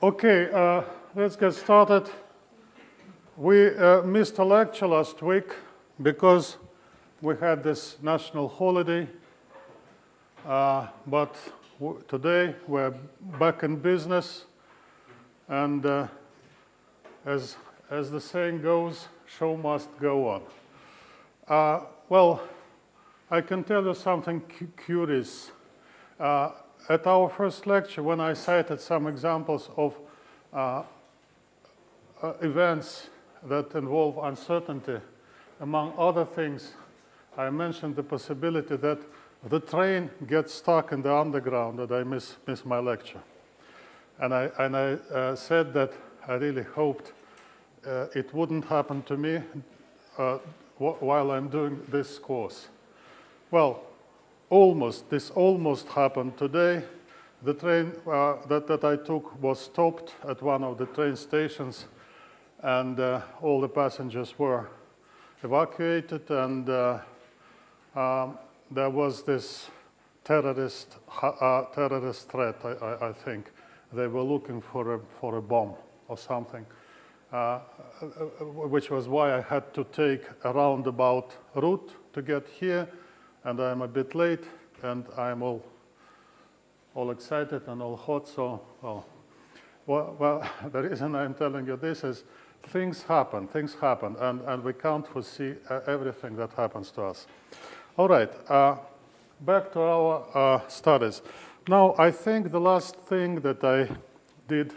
Okay, let's get started. We missed a lecture last week because we had this national holiday, but today we're back in business, and as the saying goes, show must go on. Well, I can tell you something curious. At our first lecture, when I cited some examples of events that involve uncertainty, among other things, I mentioned the possibility that the train gets stuck in the underground, that I miss my lecture. And I said that I really hoped it wouldn't happen to me while I'm doing this course. Well, this almost happened today. The train that I took was stopped at one of the train stations, and all the passengers were evacuated, and there was this terrorist threat, I think. They were looking for a bomb or something, which was why I had to take a roundabout route to get here. And I'm a bit late, and I'm all excited and all hot. So, well, the reason I'm telling you this is things happen, and we can't foresee everything that happens to us. All right, back to our studies. Now, I think the last thing that I did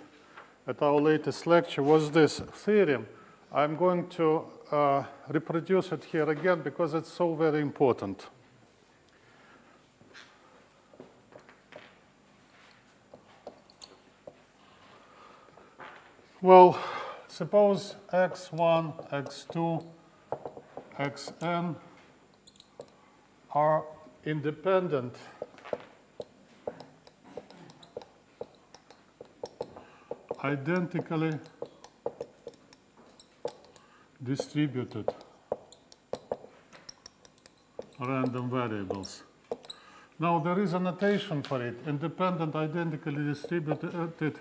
at our latest lecture was this theorem. I'm going to reproduce it here again because it's so very important. Well, suppose x1, x2, xn are independent identically distributed random variables. Now, there is a notation for it. Independent identically distributed,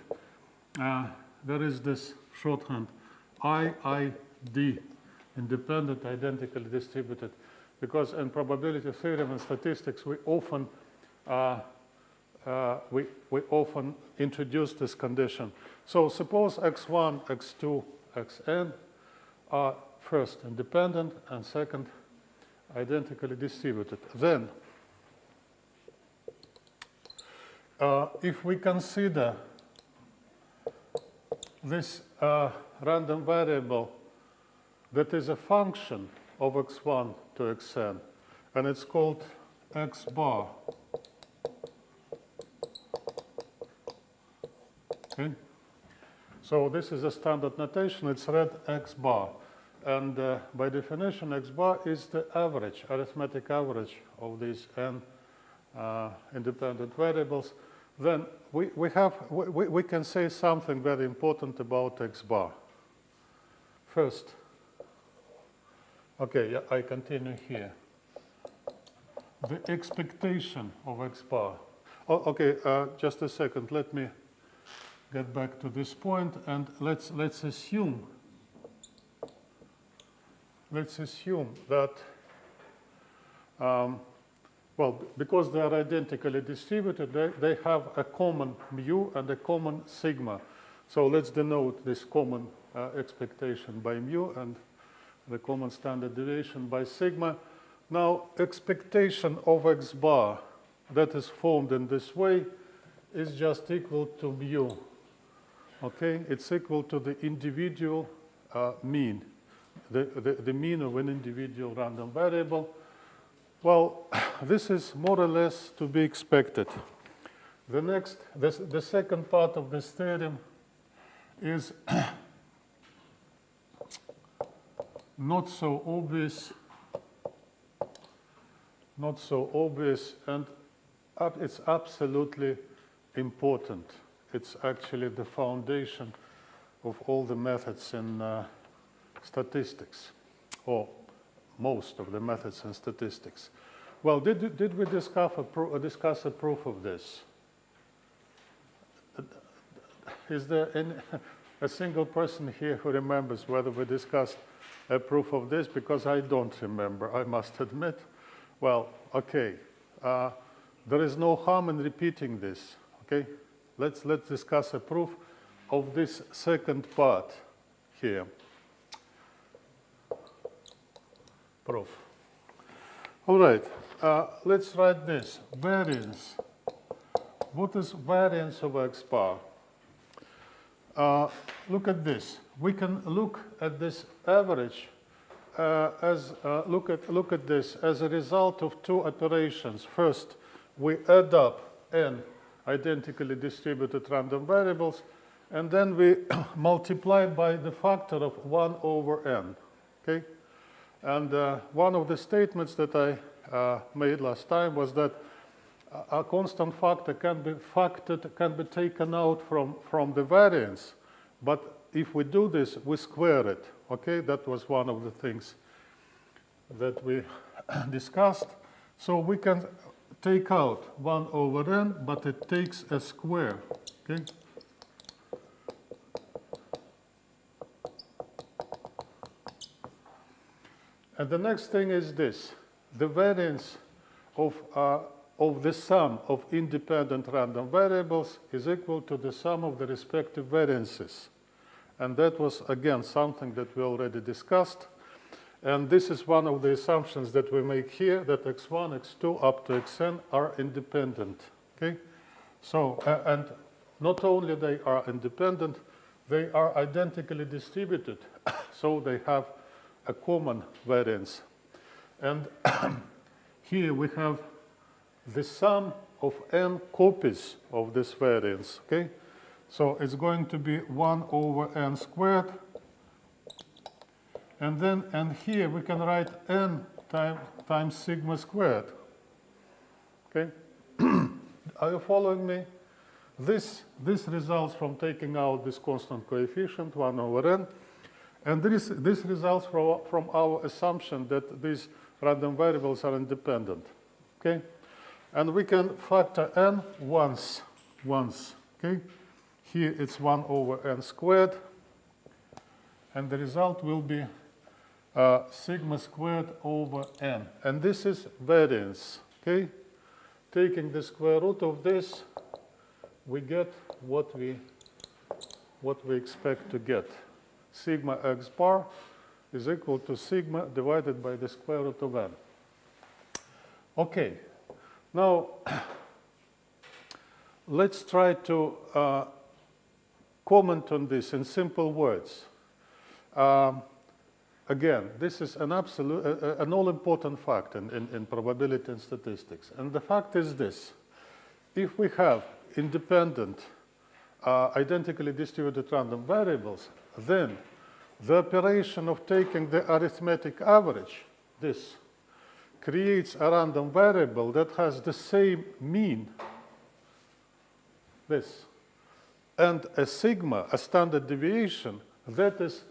there is this shorthand, i.i.d, independent identically distributed, because in probability theorem and statistics we often introduce this condition. So suppose x1, x2, xn are first independent and second identically distributed. Then, if we consider this random variable that is a function of x1 to xn, and it's called x bar. Okay? So this is a standard notation. It's read x bar. And by definition, x bar is the average, arithmetic average of these n independent variables. Then we can say something very important about x bar. First, okay, yeah, I continue here. The expectation of x bar. Oh, okay, just a second. Let me get back to this point, and let's assume that. Well, because they are identically distributed, they have a common mu and a common sigma. So let's denote this common expectation by mu and the common standard deviation by sigma. Now, expectation of x bar that is formed in this way is just equal to mu. Okay, it's equal to the individual mean, the mean of an individual random variable. Well, this is more or less to be expected. The second part of this theorem is not so obvious, and it's absolutely important. It's actually the foundation of all the methods in statistics, or most of the methods in statistics. Well, did we discuss a proof of this? is there a single person here who remembers whether we discussed a proof of this? Because I don't remember, I must admit. Well, okay. There is no harm in repeating this, okay? Let's discuss a proof of this second part here. Proof. All right, let's write this. Variance. What is variance of X bar? Look at this. We can look at this average look at this as a result of two operations. First, we add up n identically distributed random variables, and then we multiply by the factor of 1 over n. Okay? And one of the statements that I made last time was that a constant factor can be taken out from the variance. But if we do this, we square it. Okay, that was one of the things that we discussed. So we can take out 1 over n, but it takes a square. Okay. And the next thing is this: the variance of the sum of independent random variables is equal to the sum of the respective variances. And that was, again, something that we already discussed. And this is one of the assumptions that we make here, that x1, x2, up to xn are independent. Okay? So, and not only they are independent, they are identically distributed. So they have a common variance. And here we have the sum of n copies of this variance. Okay? So it's going to be 1 over n squared. And here we can write n times sigma squared. Okay? Are you following me? This results from taking out this constant coefficient, 1 over n. And this results from our assumption that these random variables are independent. Okay? And we can factor n once. Okay? Here it's 1 over n squared. And the result will be sigma squared over n. And this is variance. Okay? Taking the square root of this, we get what we expect to get. Sigma x bar is equal to sigma divided by the square root of n. Okay. Now, let's try to comment on this in simple words. Again, this is an all-important fact in probability and statistics. And the fact is this: if we have independent, identically distributed random variables, then the operation of taking the arithmetic average, this, creates a random variable that has the same mean, this, and a sigma, a standard deviation, that is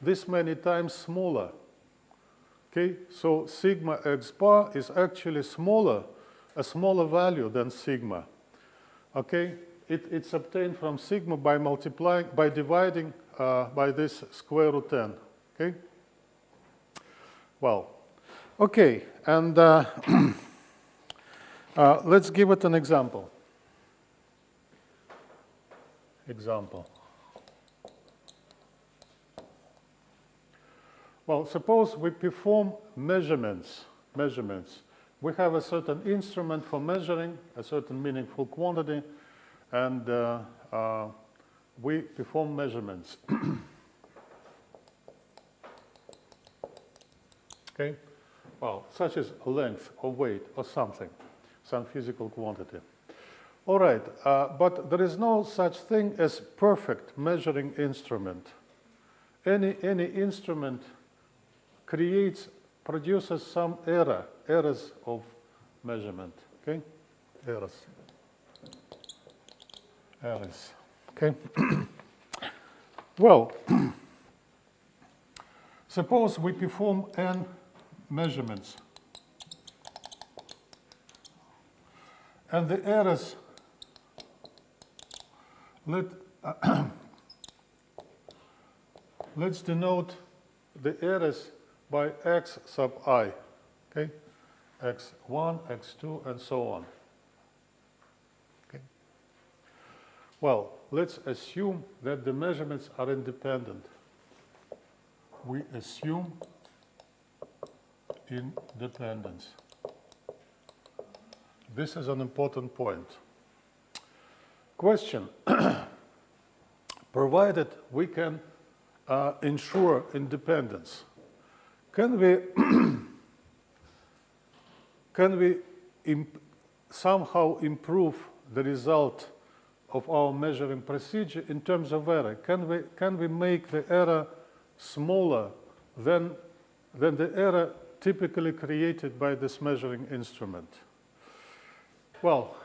this many times smaller. Okay, so sigma x bar is actually a smaller value than sigma. Okay, it's obtained from sigma by dividing by this square root n. Okay. Well, okay, and let's give it an example. Well, suppose we perform measurements. We have a certain instrument for measuring a certain meaningful quantity, and we perform measurements. Okay? Well, such as length or weight or something, some physical quantity. All right, but there is no such thing as perfect measuring instrument. Any instrument produces some errors of measurement. Okay? Errors. Okay? Well, suppose we perform n measurements, and the errors let's denote the errors by x sub I, okay? x1, x2, and so on. Okay. Well, let's assume that the measurements are independent. We assume independence. This is an important point. Question. Provided we can ensure independence, can we somehow improve the result of our measuring procedure in terms of error? Can we make the error smaller than the error typically created by this measuring instrument? Well,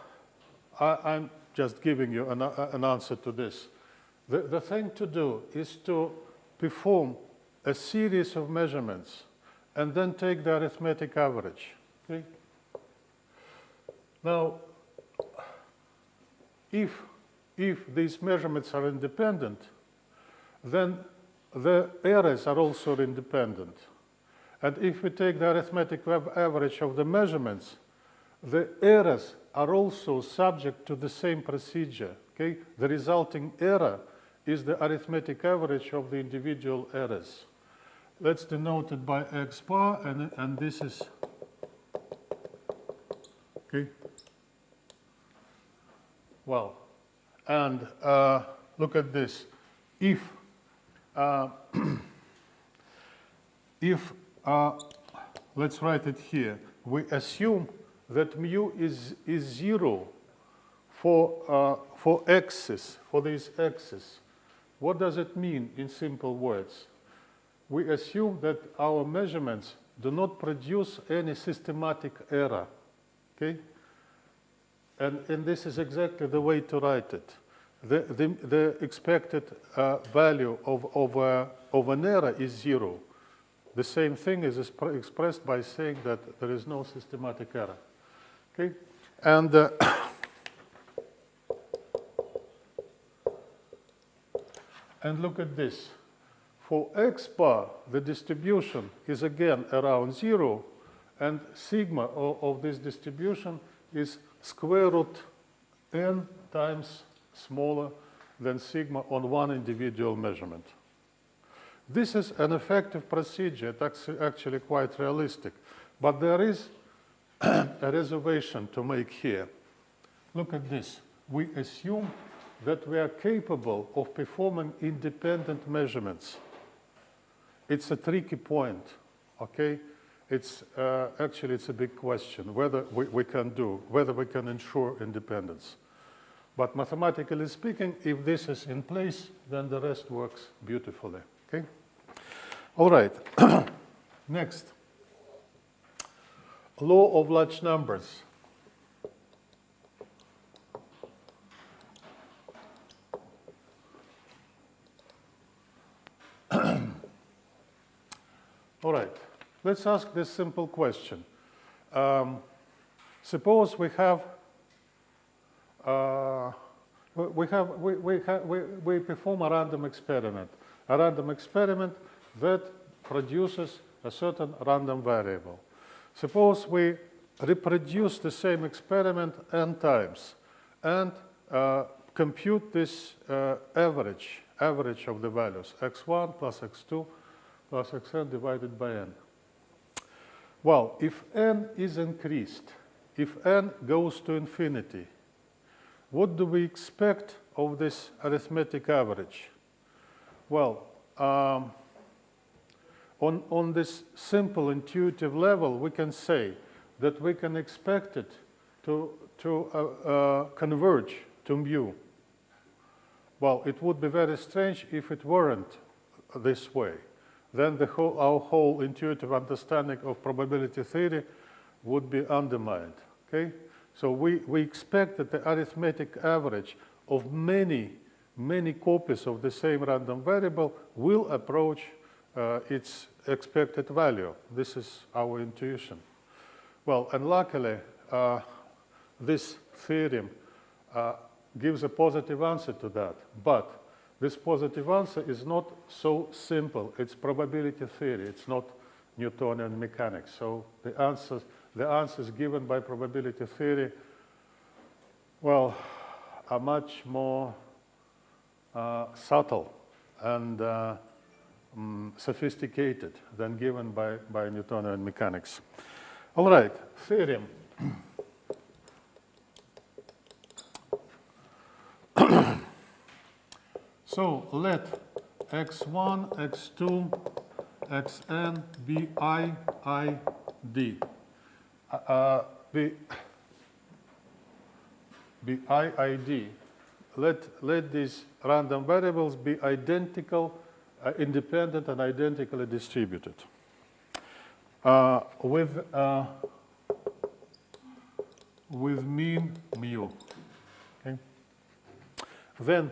I'm just giving you an answer to this. The thing to do is to perform a series of measurements and then take the arithmetic average. Okay? Now, if these measurements are independent, then the errors are also independent. And if we take the arithmetic average of the measurements, the errors are also subject to the same procedure. Okay? The resulting error is the arithmetic average of the individual errors. Let's denote it by x bar, and this is, okay? Well, and look at this. If let's write it here, we assume that mu is 0 for x's, for these x's. What does it mean in simple words? We assume that our measurements do not produce any systematic error, okay? And this is exactly the way to write it. The expected value of an error is 0. The same thing is expressed by saying that there is no systematic error, okay? And look at this. For x bar, the distribution is again around 0, and sigma of this distribution is square root n times smaller than sigma on one individual measurement. This is an effective procedure. It's actually quite realistic. But there is a reservation to make here. Look at this. We assume that we are capable of performing independent measurements. It's a tricky point, okay? It's actually it's a big question whether we can ensure independence. But mathematically speaking, if this is in place, then the rest works beautifully, okay? All right, next. Law of large numbers. All right, let's ask this simple question. Suppose we perform a random experiment that produces a certain random variable. Suppose we reproduce the same experiment n times and compute this average of the values, x1 plus x2 plus xn divided by n. Well, if n is increased, if n goes to infinity, what do we expect of this arithmetic average? Well, on this simple intuitive level, we can say that we can expect it to converge to mu. Well, it would be very strange if it weren't this way. Then our whole intuitive understanding of probability theory would be undermined, okay? So we expect that the arithmetic average of many copies of the same random variable will approach its expected value. This is our intuition. Well, and luckily, this theorem gives a positive answer to that. But this positive answer is not so simple. It's probability theory. It's not Newtonian mechanics. So the answers given by probability theory, well, are much more subtle and sophisticated than given by Newtonian mechanics. All right, theorem. So let x1, x2, xn be i.i.d. Be i.i.d. Let these random variables be identical, independent and identically distributed with mean mu. Okay. Then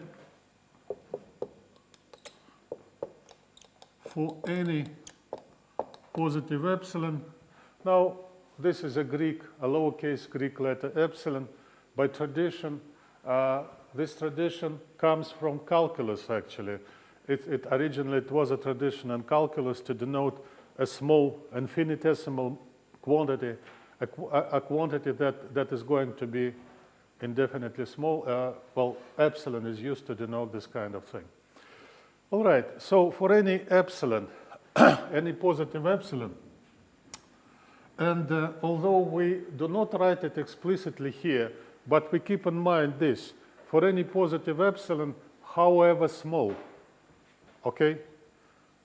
for any positive epsilon, now this is a lowercase Greek letter epsilon. By tradition, this tradition comes from calculus, actually. Originally, it was a tradition in calculus to denote a small infinitesimal quantity, a quantity that is going to be indefinitely small. Well, epsilon is used to denote this kind of thing. All right, so for any epsilon, any positive epsilon, and although we do not write it explicitly here, but we keep in mind this, for any positive epsilon, however small, okay?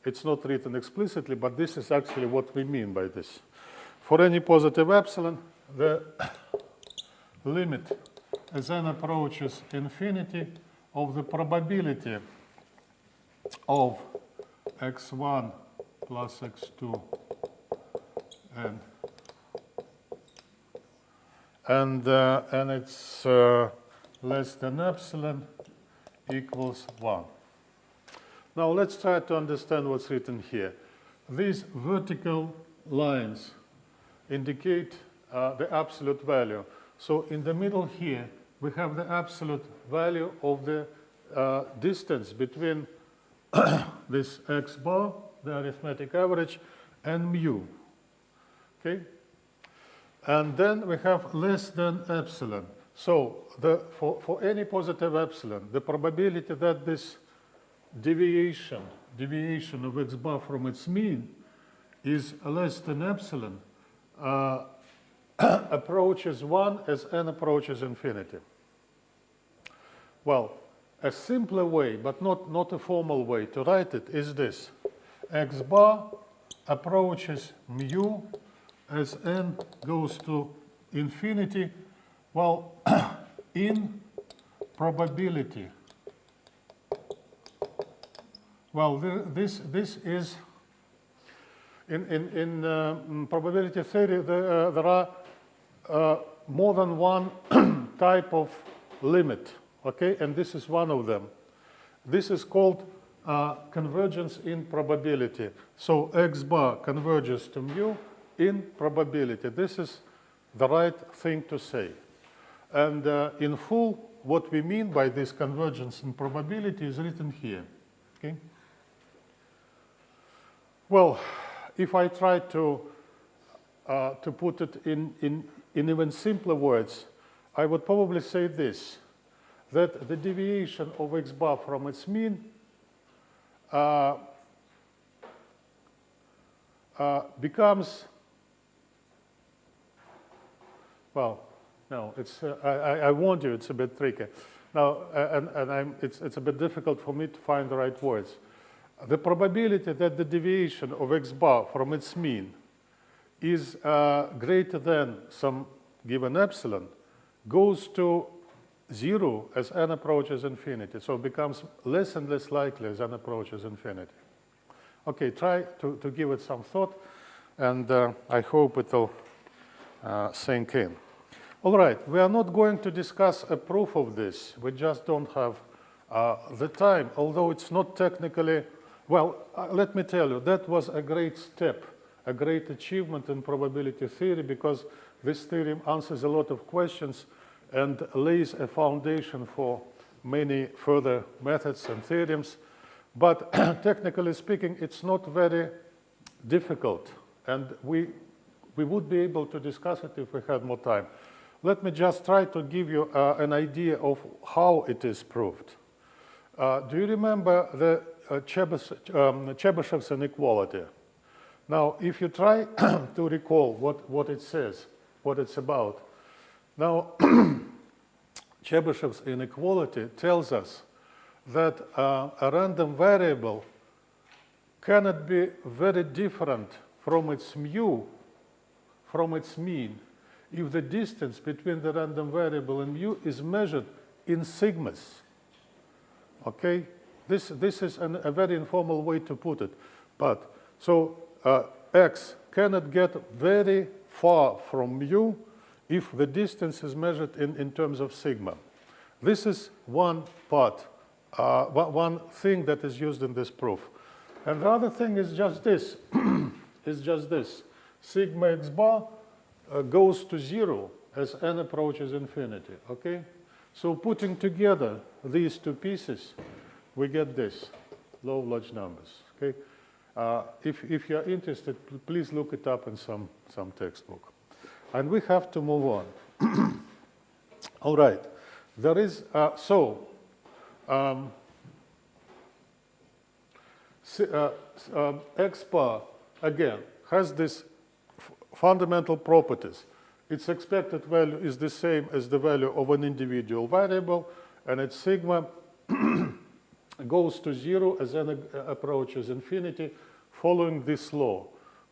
It's not written explicitly, but this is actually what we mean by this. For any positive epsilon, the limit as n approaches infinity of the probability of x1 plus x2 and it's less than epsilon equals 1. Now let's try to understand what's written here. These vertical lines indicate the absolute value. So in the middle here, we have the absolute value of the distance between this x bar, the arithmetic average, and mu. Okay? And then we have less than epsilon. So for any positive epsilon, the probability that this deviation of x bar from its mean is less than epsilon approaches 1 as n approaches infinity. Well, a simpler way, but not a formal way to write it is this. X bar approaches mu as n goes to infinity, well, in probability. Well, this is, in probability theory, there are more than one type of limit, okay? And this is one of them. This is called convergence in probability. So x bar converges to mu in probability. This is the right thing to say. And in full, what we mean by this convergence in probability is written here, okay? Well, if I try to put it in even simpler words, I would probably say this, that the deviation of x bar from its mean becomes, well, no, it's, I warned you, it's a bit tricky. Now, it's a bit difficult for me to find the right words. The probability that the deviation of x bar from its mean is greater than some given epsilon goes to 0 as n approaches infinity. So it becomes less and less likely as n approaches infinity. Okay, try to give it some thought, and I hope it will sink in. All right, we are not going to discuss a proof of this. We just don't have the time, although it's not technically. Well, let me tell you, that was a great step, a great achievement in probability theory, because this theorem answers a lot of questions and lays a foundation for many further methods and theorems. But technically speaking, it's not very difficult, and we would be able to discuss it if we had more time. Let me just try to give you an idea of how it is proved. Do you remember the Chebyshev's inequality? Now, if you try to recall what it says, what it's about. Now, Chebyshev's inequality tells us that a random variable cannot be very different from its mu, from its mean, if the distance between the random variable and mu is measured in sigmas. Okay? This is a very informal way to put it. But so x cannot get very far from mu if the distance is measured in terms of sigma. This is one part, one thing that is used in this proof. And the other thing is just this, Sigma x bar goes to 0 as n approaches infinity, okay? So putting together these two pieces, we get this, law of large numbers, okay? If you're interested, please look it up in some textbook. And we have to move on. All right, there is, x bar, again, has this fundamental properties. Its expected value is the same as the value of an individual variable, and its sigma goes to 0 as n approaches infinity, following this law,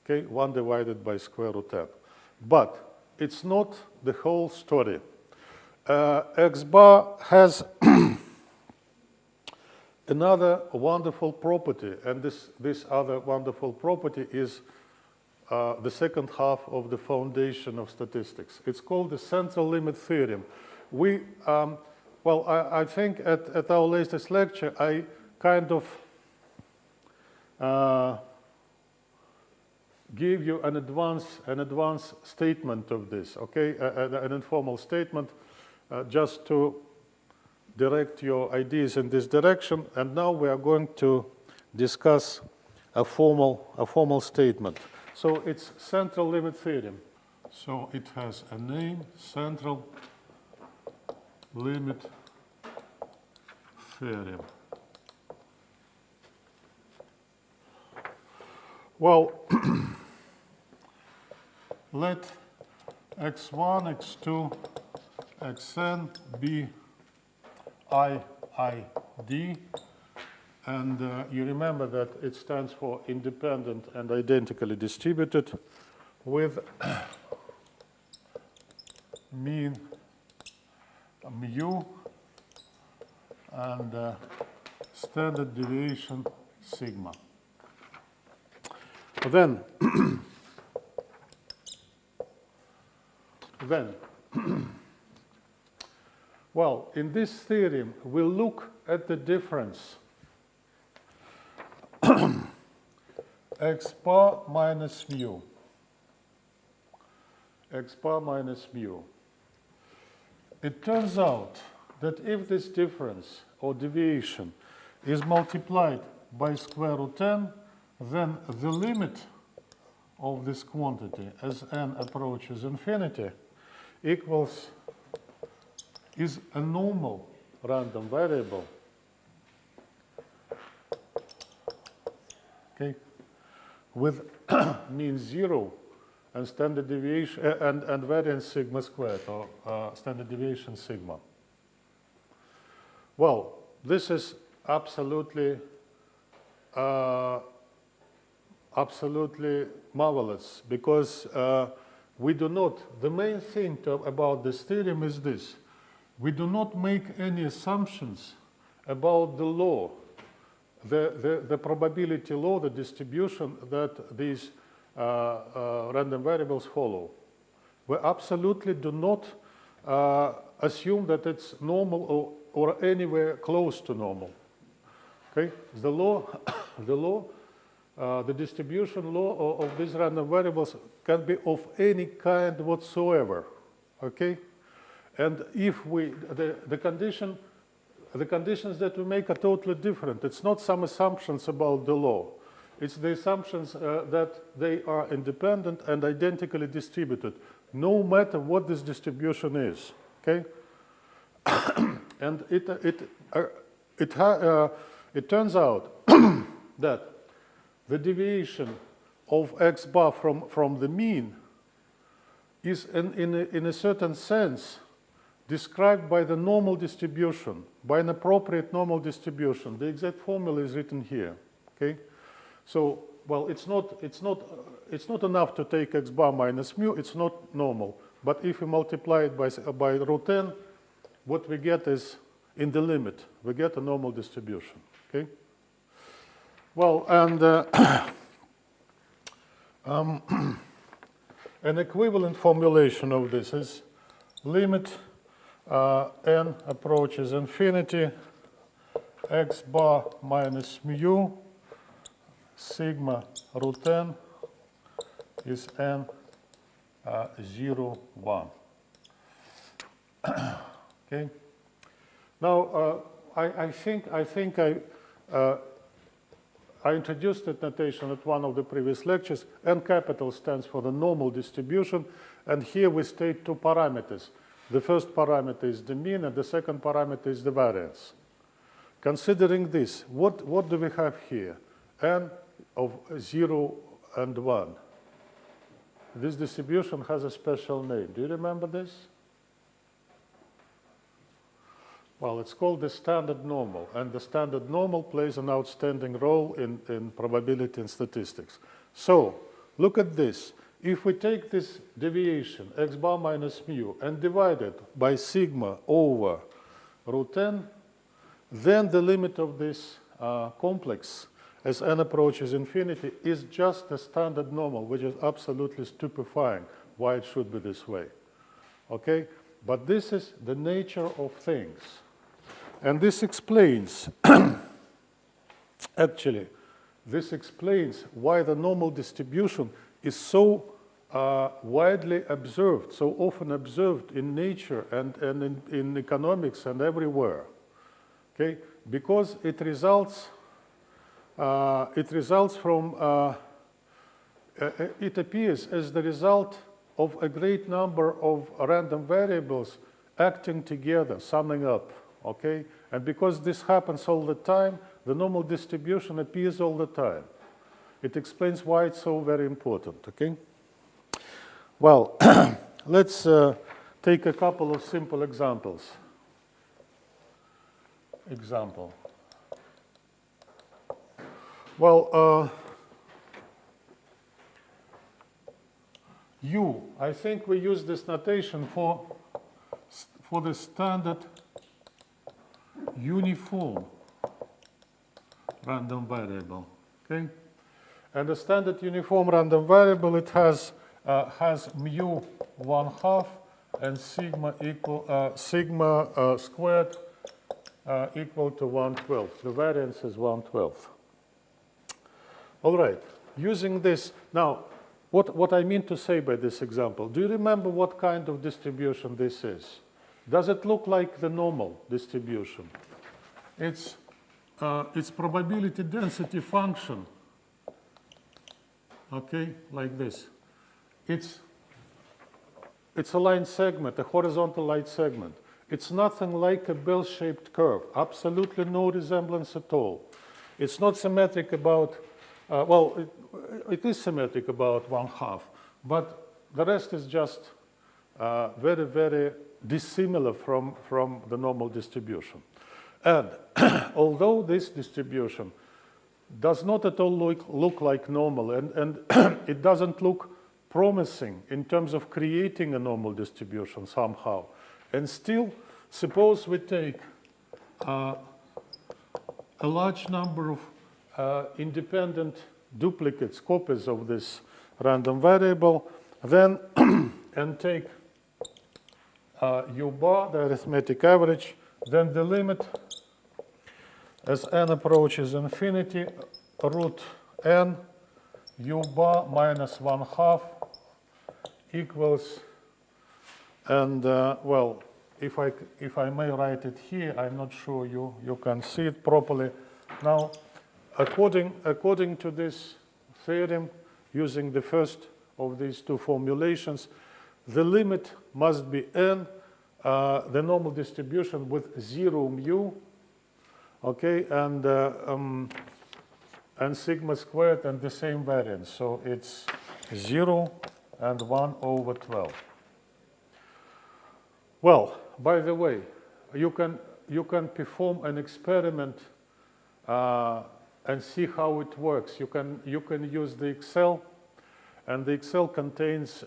okay, 1 divided by square root n. But it's not the whole story. X bar has another wonderful property, and this other wonderful property is the second half of the foundation of statistics. It's called the central limit theorem. I think at our latest lecture, I kind of gave you an advance statement of this, okay, an informal statement, just to direct your ideas in this direction. And now we are going to discuss a formal statement. So it's central limit theorem. So it has a name, central limit theorem. Well, let x1, x2, xn be i.i.d. And you remember that it stands for independent and identically distributed with mean mu and standard deviation sigma. Then, well, in this theorem, we'll look at the difference x bar minus mu. X bar minus mu. It turns out that if this difference or deviation is multiplied by square root n, then the limit of this quantity as n approaches infinity is a normal random variable, okay, with mean 0 and standard deviation and variance sigma squared, or standard deviation sigma. Well, this is absolutely marvelous, because we do not, the main thing about this theorem is this: we do not make any assumptions about the law, the probability law, the distribution that these random variables follow. We absolutely do not assume that it's normal or anywhere close to normal. Okay, the law, the distribution law of these random variables can be of any kind whatsoever. Okay, And if we, the conditions that we make are totally different. It's not some assumptions about the law. It's the assumptions that they are independent and identically distributed, no matter what this distribution is, okay? And it turns out that the deviation of x bar from the mean is in a certain sense described by the normal distribution, by an appropriate normal distribution. The exact formula is written here, okay? So, well, it's not enough to take x bar minus mu, it's not normal. But if we multiply it by root n, what we get is, in the limit, we get a normal distribution, okay? Well, and an equivalent formulation of this is limit n approaches infinity, x bar minus mu, sigma root n is n 0, 1. Okay. Now, I think I introduced that notation at one of the previous lectures. N capital stands for the normal distribution, and here we state two parameters. The first parameter is the mean, and the second parameter is the variance. Considering this, what do we have here? N of 0 and 1. This distribution has a special name. Do you remember this? Well, it's called the standard normal, and the standard normal plays an outstanding role in probability and statistics. So, look at this. If we take this deviation, x bar minus mu, and divide it by sigma over root n, then the limit of this complex as n approaches infinity is just a standard normal, which is absolutely stupefying why it should be this way. Okay? But this is the nature of things. And this explains, actually, this explains why the normal distribution is so widely observed, so often observed in nature and in economics and everywhere. Okay? Because it results from, it appears as the result of a great number of random variables acting together, summing up. Okay? And because this happens all the time, the normal distribution appears all the time. It explains why it's so very important. Okay? Well, let's take a couple of simple examples. Example. Well, U, I think we use this notation for the standard uniform random variable, okay? And the standard uniform random variable, it has mu 1/2 and sigma squared equal to 1/12. The variance is 1/12. All right, using this, now, what I mean to say by this example, do you remember what kind of distribution this is? Does it look like the normal distribution? It's probability density function, okay, like this. It's a line segment, a horizontal line segment. It's nothing like a bell-shaped curve, absolutely no resemblance at all. It's not symmetric about, well, it is symmetric about 1/2, but the rest is just very, very dissimilar from the normal distribution. And although this distribution does not at all look like normal, and it doesn't look promising in terms of creating a normal distribution somehow, and still, suppose we take a large number of independent duplicates, copies of this random variable, then and take u bar, the arithmetic average, then the limit as n approaches infinity, root n u bar minus 1/2 equals, and well, if I may write it here, I'm not sure you can see it properly. Now, according to this theorem, using the first of these two formulations, the limit must be n, the normal distribution with 0 mu, okay, and sigma squared and the same variance. So it's 0 and 1 over 12. Well, by the way, you can perform an experiment and see how it works. You can use the Excel, and the Excel contains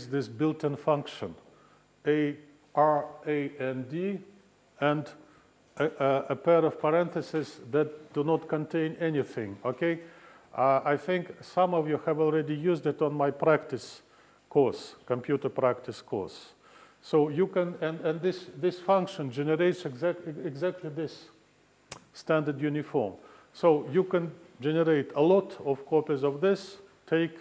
this built-in function, R, A, and D, and a pair of parentheses that do not contain anything, okay? I think some of you have already used it on my practice course, computer practice course. So you can, and this function generates exactly this standard uniform. So you can generate a lot of copies of this, take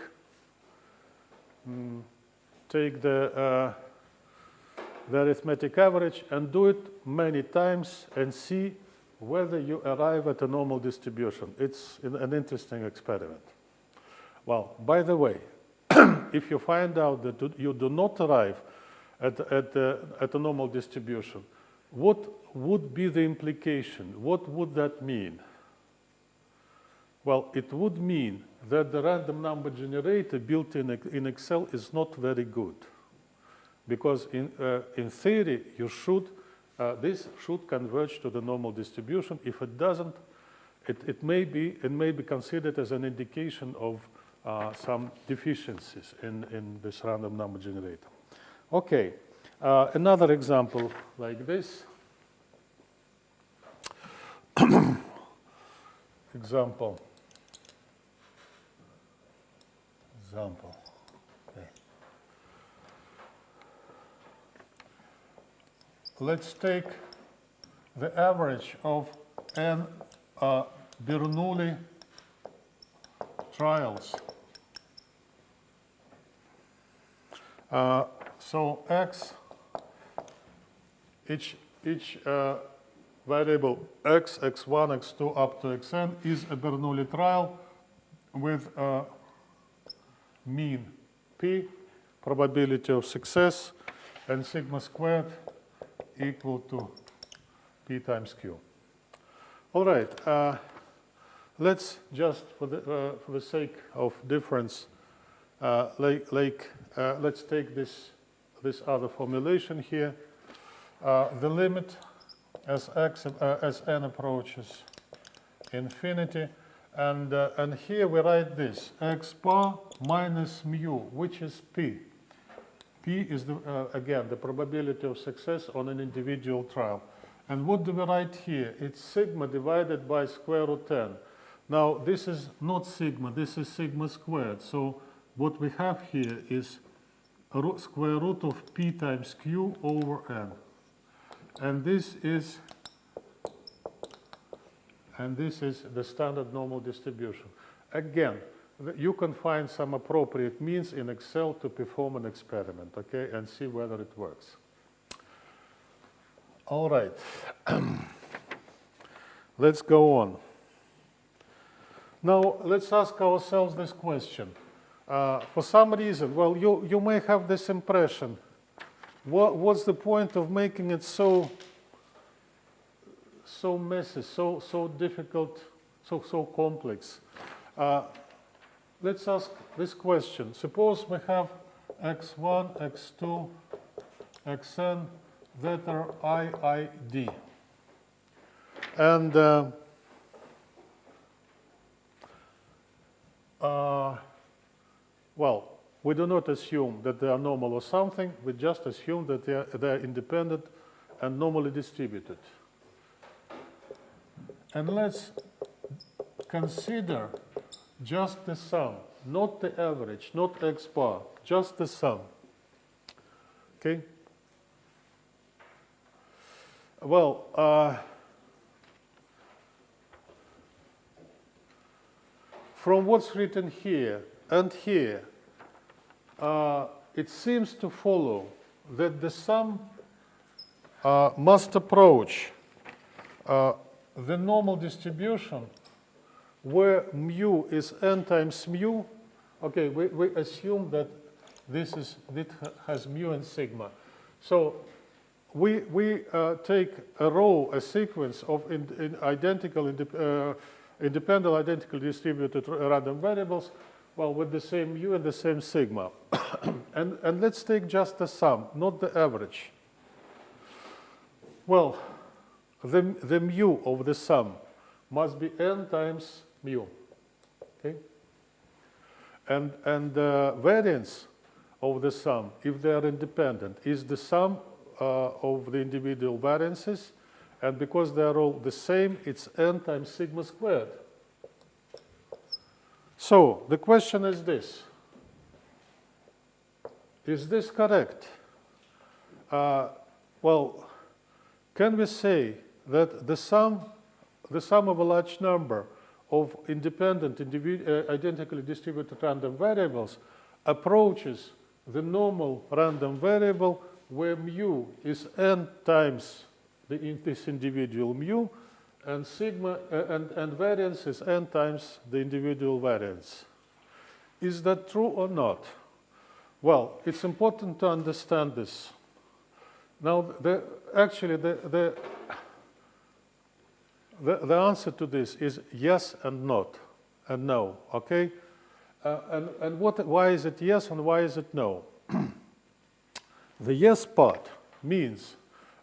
the arithmetic average and do it many times and see whether you arrive at a normal distribution. It's an interesting experiment. Well, by the way, if you find out that you do not arrive at a normal distribution, what would be the implication? What would that mean? Well, it would mean that the random number generator built in Excel is not very good. Because in theory, this should converge to the normal distribution. If it doesn't, it may be considered as an indication of some deficiencies in this random number generator. Okay, another example like this. Example. Okay. Let's take the average of n Bernoulli trials. So x, each variable x, x1, x2 up to xn is a Bernoulli trial with a mean p, probability of success, and sigma squared equal to p times q. All right, let's just, for the sake of difference, let's take this other formulation here. The limit as n approaches infinity, and here we write this, x bar minus mu, which is p. P is, again, the probability of success on an individual trial. And what do we write here? It's sigma divided by square root n. Now, this is not sigma, this is sigma squared. So what we have here is square root of p times q over n. And this is the standard normal distribution. Again, you can find some appropriate means in Excel to perform an experiment, okay, and see whether it works. All right. Let's go on. Now, let's ask ourselves this question. For some reason, well, you may have this impression. What's the point of making it so messy, so difficult, so complex? Let's ask this question. Suppose we have x1, x2, xn that are i.i.d. And well, we do not assume that they are normal or something. We just assume that they are independent and normally distributed. And let's consider just the sum, not the average, not x bar, just the sum. Okay? Well, from what's written here and here, it seems to follow that the sum must approach the normal distribution where mu is n times mu. Okay, we assume that this has mu and sigma. So we take a row, a sequence of independent, identical distributed random variables, well, with the same mu and the same sigma. and let's take just the sum, not the average. Well, the mu of the sum must be n times mu. Okay? And the variance of the sum, if they are independent, is the sum of the individual variances. And because they are all the same, it's n times sigma squared. So the question is this. Is this correct? Well, can we say that the sum of a large number of independent, identically distributed random variables approaches the normal random variable where mu is n times this individual mu, and sigma and variance is n times the individual variance? Is that true or not? Well, it's important to understand this. Now, actually, the answer to this is yes and not, and no, okay? And why is it yes and why is it no? The yes part means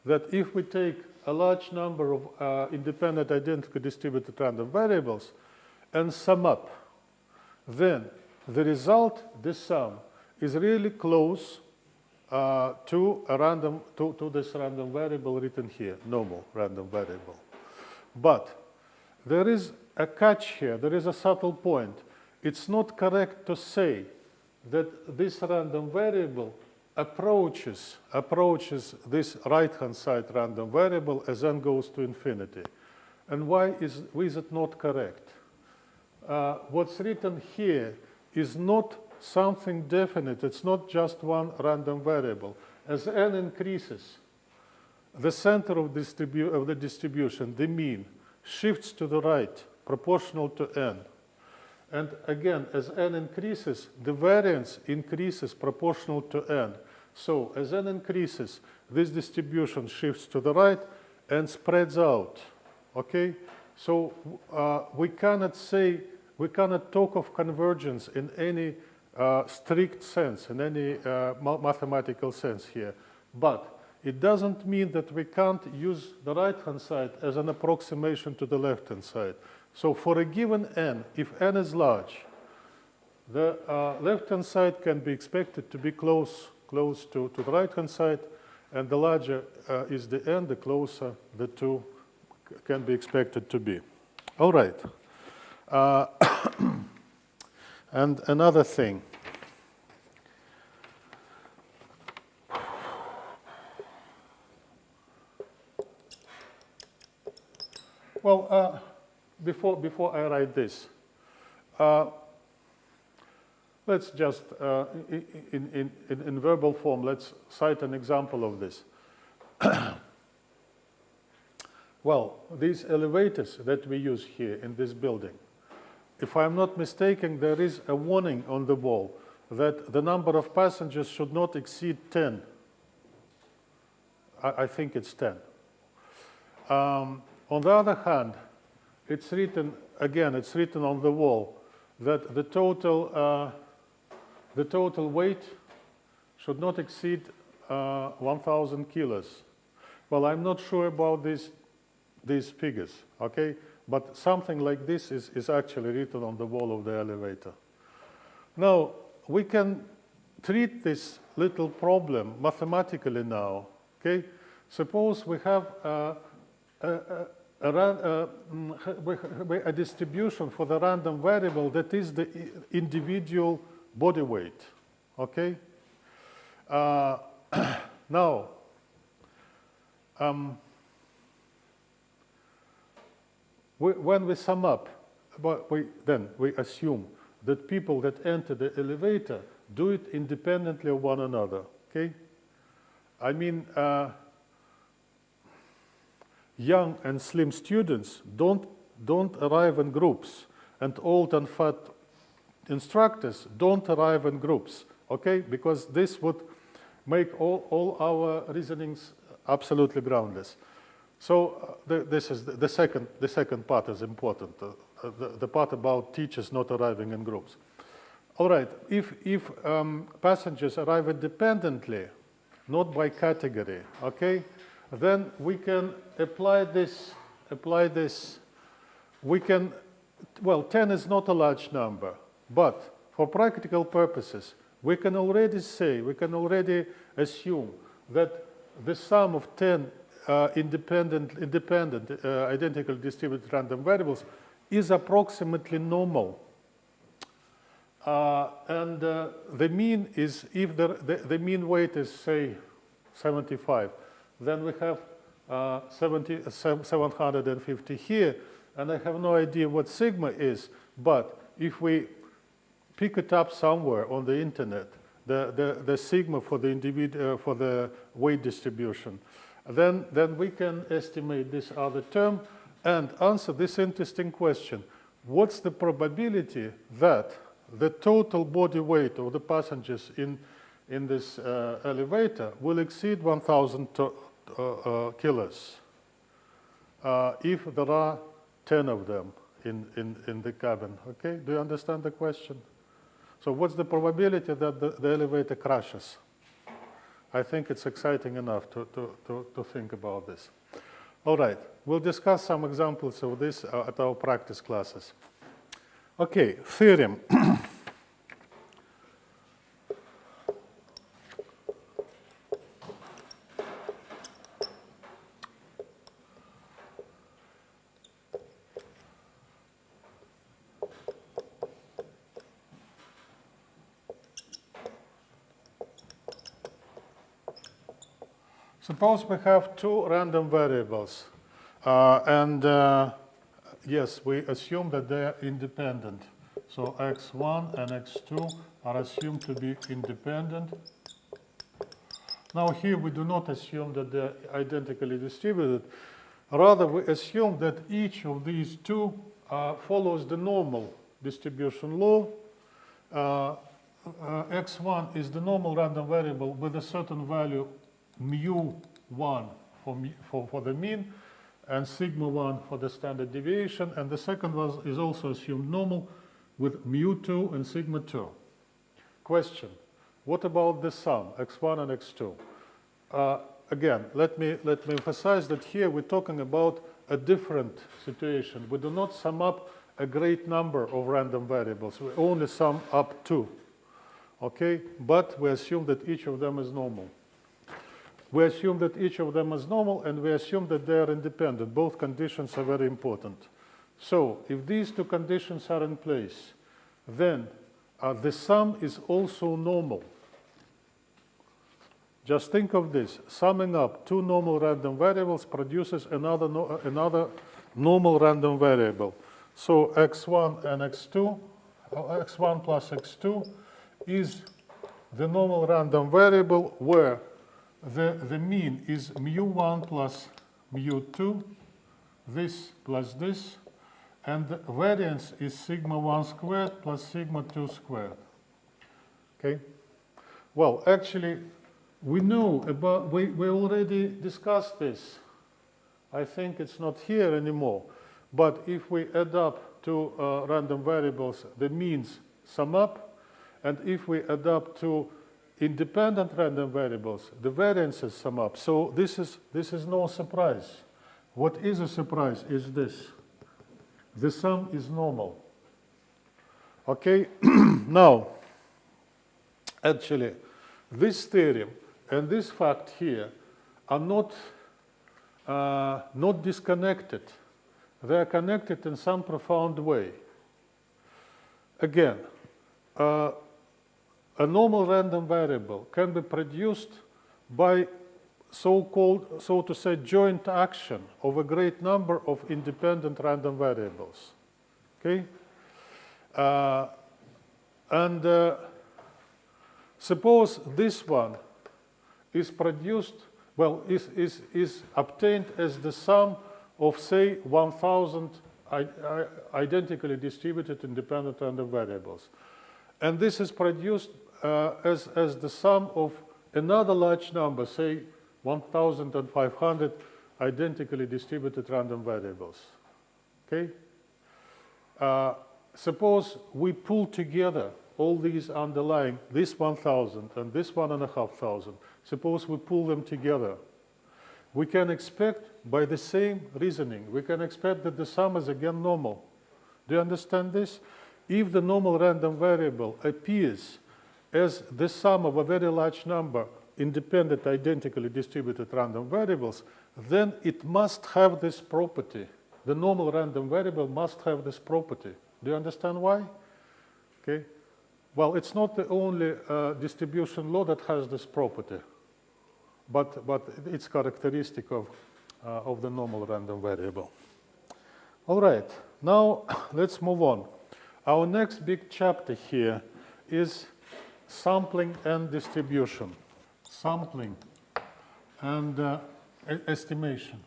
that if we take a large number of independent, identically distributed random variables and sum up, then the result, the sum, is really close to this random variable written here, normal random variable. But there is a catch here, there is a subtle point. It's not correct to say that this random variable approaches this right-hand side random variable as n goes to infinity. And why is it not correct? What's written here is not something definite. It's not just one random variable. As n increases, the center of the distribution, the mean, shifts to the right, proportional to n. And again, as n increases, the variance increases proportional to n. So as n increases, this distribution shifts to the right and spreads out. Okay? So we cannot talk of convergence in any strict sense, in any mathematical sense here. But it doesn't mean that we can't use the right-hand side as an approximation to the left-hand side. So for a given n, if n is large, the left-hand side can be expected to be close to the right-hand side, and the larger is the n, the closer the two can be expected to be. All right. And another thing. Well, before I write this, let's just, in verbal form, let's cite an example of this. Well, these elevators that we use here in this building, if I'm not mistaken, there is a warning on the wall that the number of passengers should not exceed 10. I think it's 10. On the other hand, it's written, again, it's written on the wall that the total weight should not exceed 1,000 kilos. Well, I'm not sure about these figures, okay? But something like this is actually written on the wall of the elevator. Now, we can treat this little problem mathematically now, okay? Suppose we have a distribution for the random variable that is the individual body weight, okay? Now, when we sum up, then we assume that people that enter the elevator do it independently of one another, okay? I mean, young and slim students don't arrive in groups, and old and fat instructors don't arrive in groups, okay? Because this would make all our reasonings absolutely groundless. So this is the second part is important, the part about teachers not arriving in groups. All right, if passengers arrive independently, not by category, okay, then we can apply this. We can, well, 10 is not a large number, but for practical purposes, we can already assume that the sum of 10 independent identically distributed random variables is approximately normal. And the mean is, if the mean weight is, say, 75, then we have 750 here, and I have no idea what sigma is, but if we pick it up somewhere on the internet, the sigma for the weight distribution, then we can estimate this other term and answer this interesting question. What's the probability that the total body weight of the passengers in this elevator will exceed 1,000 kilos if there are 10 of them in the cabin? Okay, do you understand the question? So what's the probability that the elevator crashes? I think it's exciting enough to think about this. All right, we'll discuss some examples of this at our practice classes. Okay, theorem. Suppose we have two random variables, yes, we assume that they are independent. So x1 and x2 are assumed to be independent. Now here we do not assume that they're identically distributed. Rather, we assume that each of these two follows the normal distribution law. X1 is the normal random variable with a certain value mu1 for the mean, and sigma 1 for the standard deviation, and the second one is also assumed normal with mu2 and sigma 2. Question: what about the sum x1 and x2? Again, let me emphasize that here we're talking about a different situation. We do not sum up a great number of random variables. We only sum up two. Okay, but we assume that each of them is normal. We assume that each of them is normal, and we assume that they are independent. Both conditions are very important. So if these two conditions are in place, then the sum is also normal. Just think of this. Summing up two normal random variables produces another normal random variable. So x1 and x2, x1 plus x2 is the normal random variable where the mean is mu1 plus mu2, this plus this, and the variance is sigma 1 squared plus sigma 2 squared. Okay? Well, actually, we know about, we already discussed this. I think it's not here anymore. But if we add up two random variables, the means sum up, and if we add up two independent random variables, the variances sum up. So this is no surprise. What is a surprise is this. The sum is normal. Okay? Now, actually, this theorem and this fact here are not disconnected. They are connected in some profound way. Again, a normal random variable can be produced by so-called, so to say, joint action of a great number of independent random variables. Okay? And suppose this one is produced, well, is obtained as the sum of, say, 1,000 identically distributed independent random variables. And this is produced as the sum of another large number, say 1,500 identically distributed random variables. Okay? Suppose we pull together all these underlying, this 1,000 and this 1,500. Suppose we pull them together. We can expect, by the same reasoning, we can expect that the sum is again normal. Do you understand this? If the normal random variable appears as the sum of a very large number independent identically distributed random variables, then it must have this property. The normal random variable must have this property. Do you understand why? Okay. Well, it's not the only distribution law that has this property, but it's characteristic of the normal random variable. All right, now let's move on. Our next big chapter here is sampling and distribution. Sampling and estimation.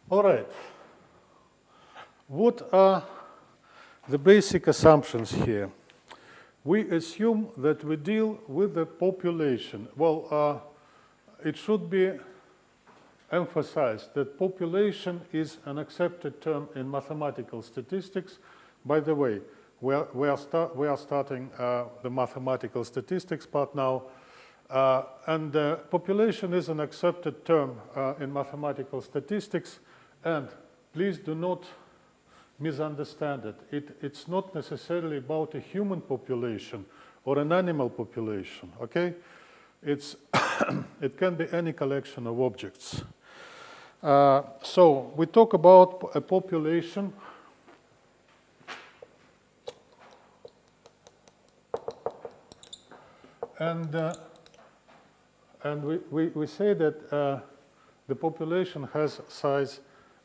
All right. What are the basic assumptions here? We assume that we deal with the population. Well, it should be emphasized that population is an accepted term in mathematical statistics. By the way, we are starting the mathematical statistics part now. And population is an accepted term in mathematical statistics. And please do not misunderstand it. It's not necessarily about a human population or an animal population, okay? It can be any collection of objects. So we talk about a population and we say that the population has size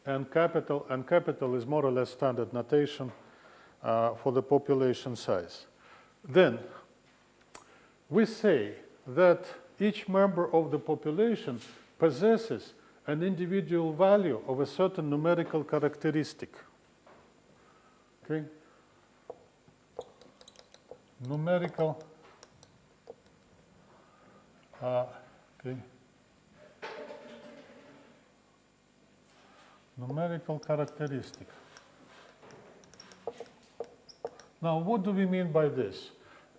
and capital is more or less standard notation for the population size. Then we say that each member of the population possesses an individual value of a certain numerical characteristic. Okay? Numerical okay. Numerical characteristic. Now, what do we mean by this?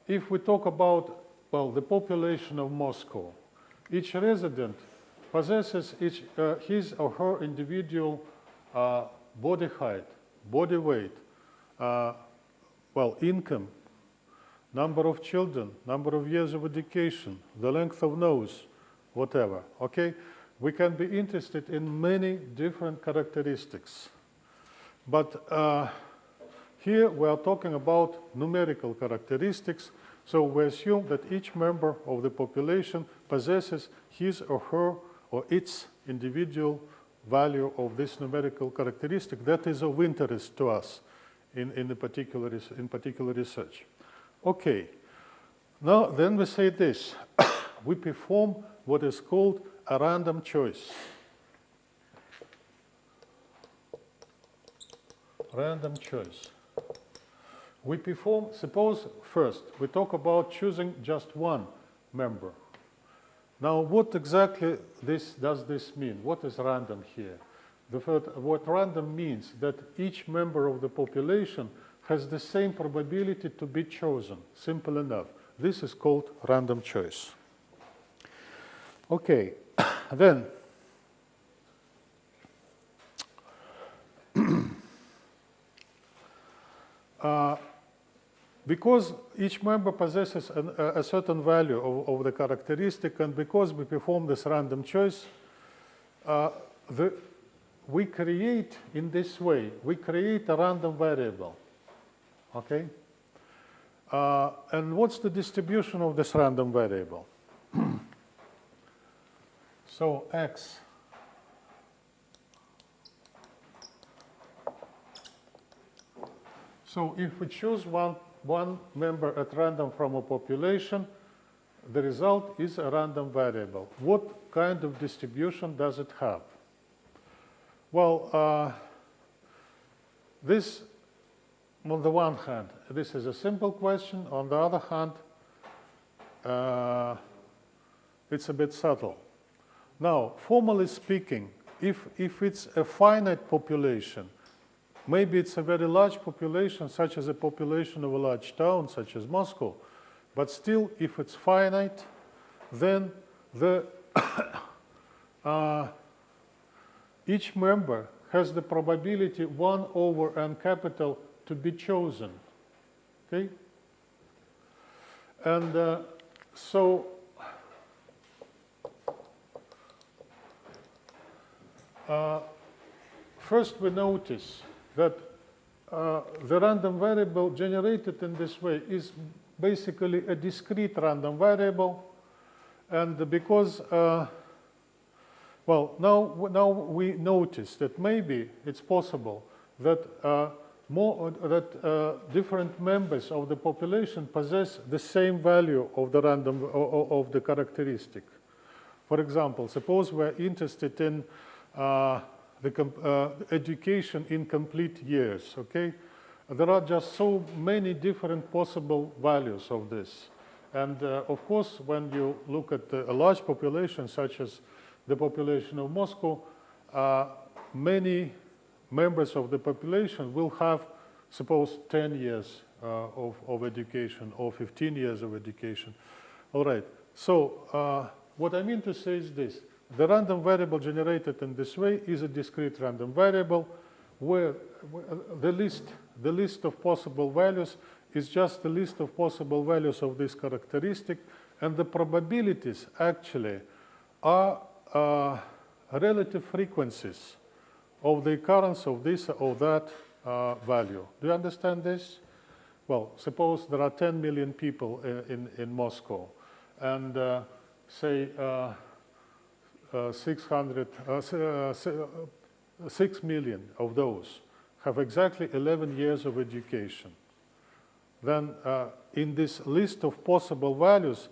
If we talk about, well, the population of Moscow, each resident possesses his or her individual body height, body weight, well, income, number of children, number of years of education, the length of nose, whatever, okay? We can be interested in many different characteristics. But here we are talking about numerical characteristics. So we assume that each member of the population possesses his or her or its individual value of this numerical characteristic that is of interest to us in particular research. Okay. Now then we say this. We perform what is called a random choice. Random choice. We perform, suppose first, we talk about choosing just one member. Now, what exactly does this mean? What is random here? What random means that each member of the population has the same probability to be chosen. Simple enough. This is called random choice. Okay, then because each member possesses a certain value of the characteristic, and because we perform this random choice, we create in this way, we create a random variable. Okay? And what's the distribution of this random variable? So x So if we choose one member at random from a population, the result is a random variable. What kind of distribution does it have? Well, this, on the one hand, this is a simple question. On the other hand, it's a bit subtle. Now, formally speaking, if it's a finite population, maybe it's a very large population, such as a population of a large town, such as Moscow, but still, if it's finite, then each member has the probability 1 over n capital to be chosen, okay? And so first we notice that the random variable generated in this way is basically a discrete random variable, and because well, now we notice that maybe it's possible that different members of the population possess the same value of the random of the characteristic. For example, suppose we're interested in education in complete years. Okay, there are just so many different possible values of this, and of course, when you look at a large population such as the population of Moscow, many members of the population will have, suppose, 10 years of education or 15 years of education. All right, so what I mean to say is this. The random variable generated in this way is a discrete random variable where the list of possible values is just the list of possible values of this characteristic, and the probabilities actually are relative frequencies of the occurrence of this or that value. Do you understand this? Well, suppose there are 10 million people in Moscow, and say 6 million of those have exactly 11 years of education. Then in this list of possible values,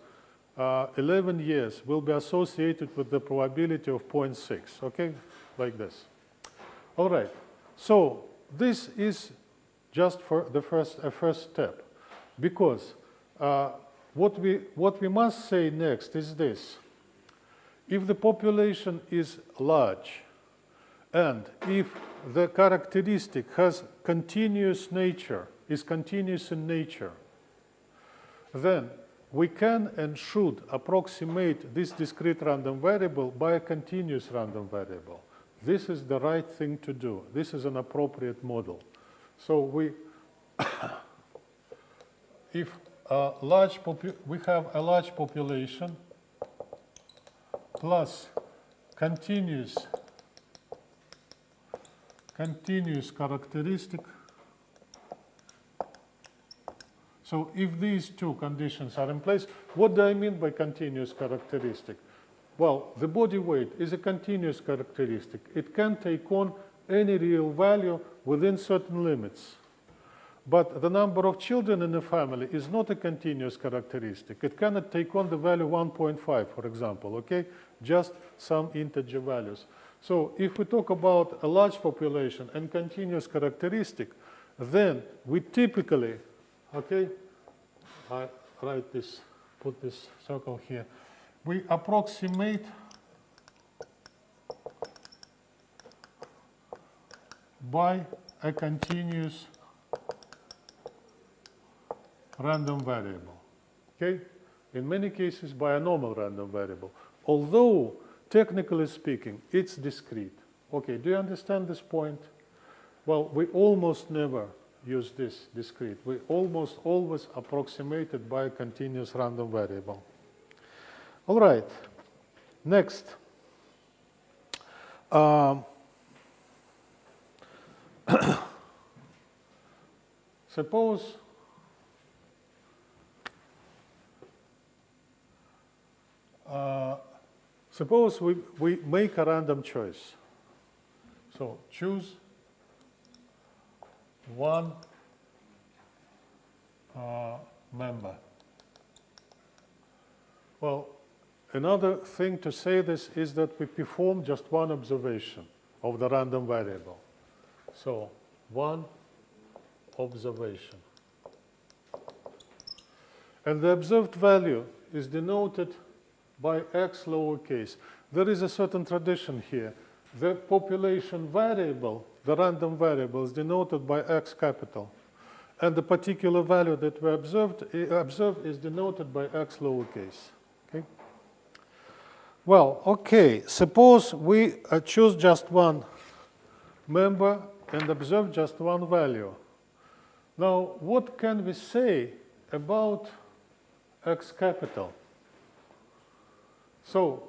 11 years will be associated with the probability of 0.6, okay, like this. All right, so this is just for the first step, because what we must say next is this. If the population is large, and if the characteristic has continuous nature, is continuous in nature, then we can and should approximate this discrete random variable by a continuous random variable. This is the right thing to do. This is an appropriate model. So we have a large population plus continuous characteristic. So if these two conditions are in place, what do I mean by continuous characteristic? Well, the body weight is a continuous characteristic. It can take on any real value within certain limits. But the number of children in a family is not a continuous characteristic. It cannot take on the value 1.5, for example, okay? Just some integer values. So if we talk about a large population and continuous characteristic, then we typically, okay, I write this, put this circle here. We approximate by a continuous random variable, okay? In many cases by a normal random variable. Although, technically speaking, it's discrete. Okay, do you understand this point? Well, we almost never use this discrete. We almost always approximate it by a continuous random variable. All right, next. Suppose we make a random choice. So choose one member. Well, another thing to say this is that we perform just one observation of the random variable. So, one observation. And the observed value is denoted by x lowercase. There is a certain tradition here. The population variable, the random variable, is denoted by x capital. And the particular value that we observe is denoted by x lowercase. Okay? Well, okay, suppose we choose just one member and observe just one value. Now, what can we say about x capital? So,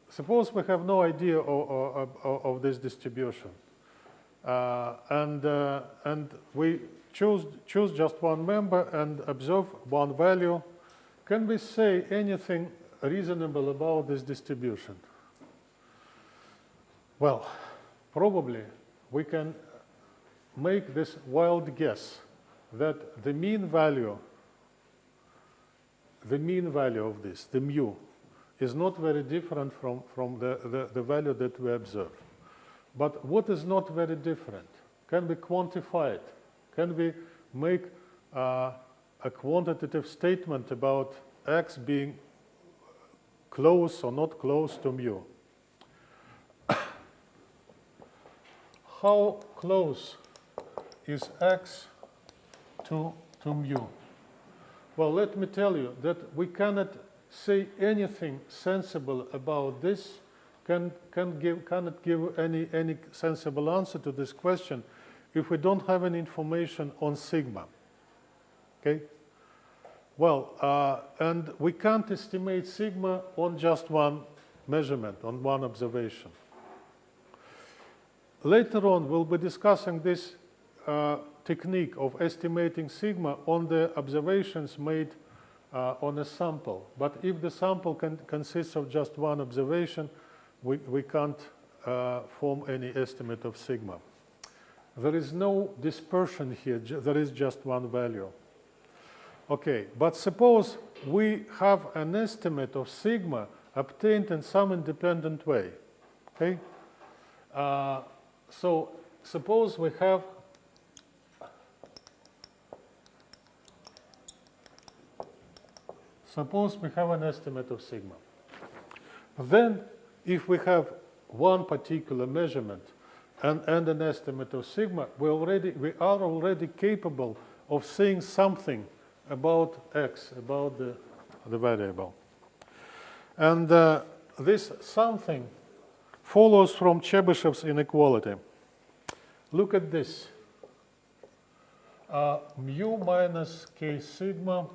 suppose we have no idea of this distribution, and we choose just one member and observe one value. Can we say anything reasonable about this distribution? Well, probably we can make this wild guess that the mean value of this, the mu, is not very different from the value that we observe. But what is not very different? Can we quantify it? Can we make a quantitative statement about x being close or not close to mu? How close is x to mu? Well, let me tell you that we cannot say anything sensible about this, cannot give any sensible answer to this question if we don't have any information on sigma. Okay? Well, and we can't estimate sigma on just one measurement, on one observation. Later on, we'll be discussing this technique of estimating sigma on the observations made on a sample. But if the sample consists of just one observation, we can't form any estimate of sigma. There is no dispersion here, there is just one value. Okay, but suppose we have an estimate of sigma obtained in some independent way. Okay? So suppose we have an estimate of sigma. Then, if we have one particular measurement and an estimate of sigma, we are already capable of saying something about x, about the variable. And this something follows from Chebyshev's inequality. Look at this. Mu minus k sigma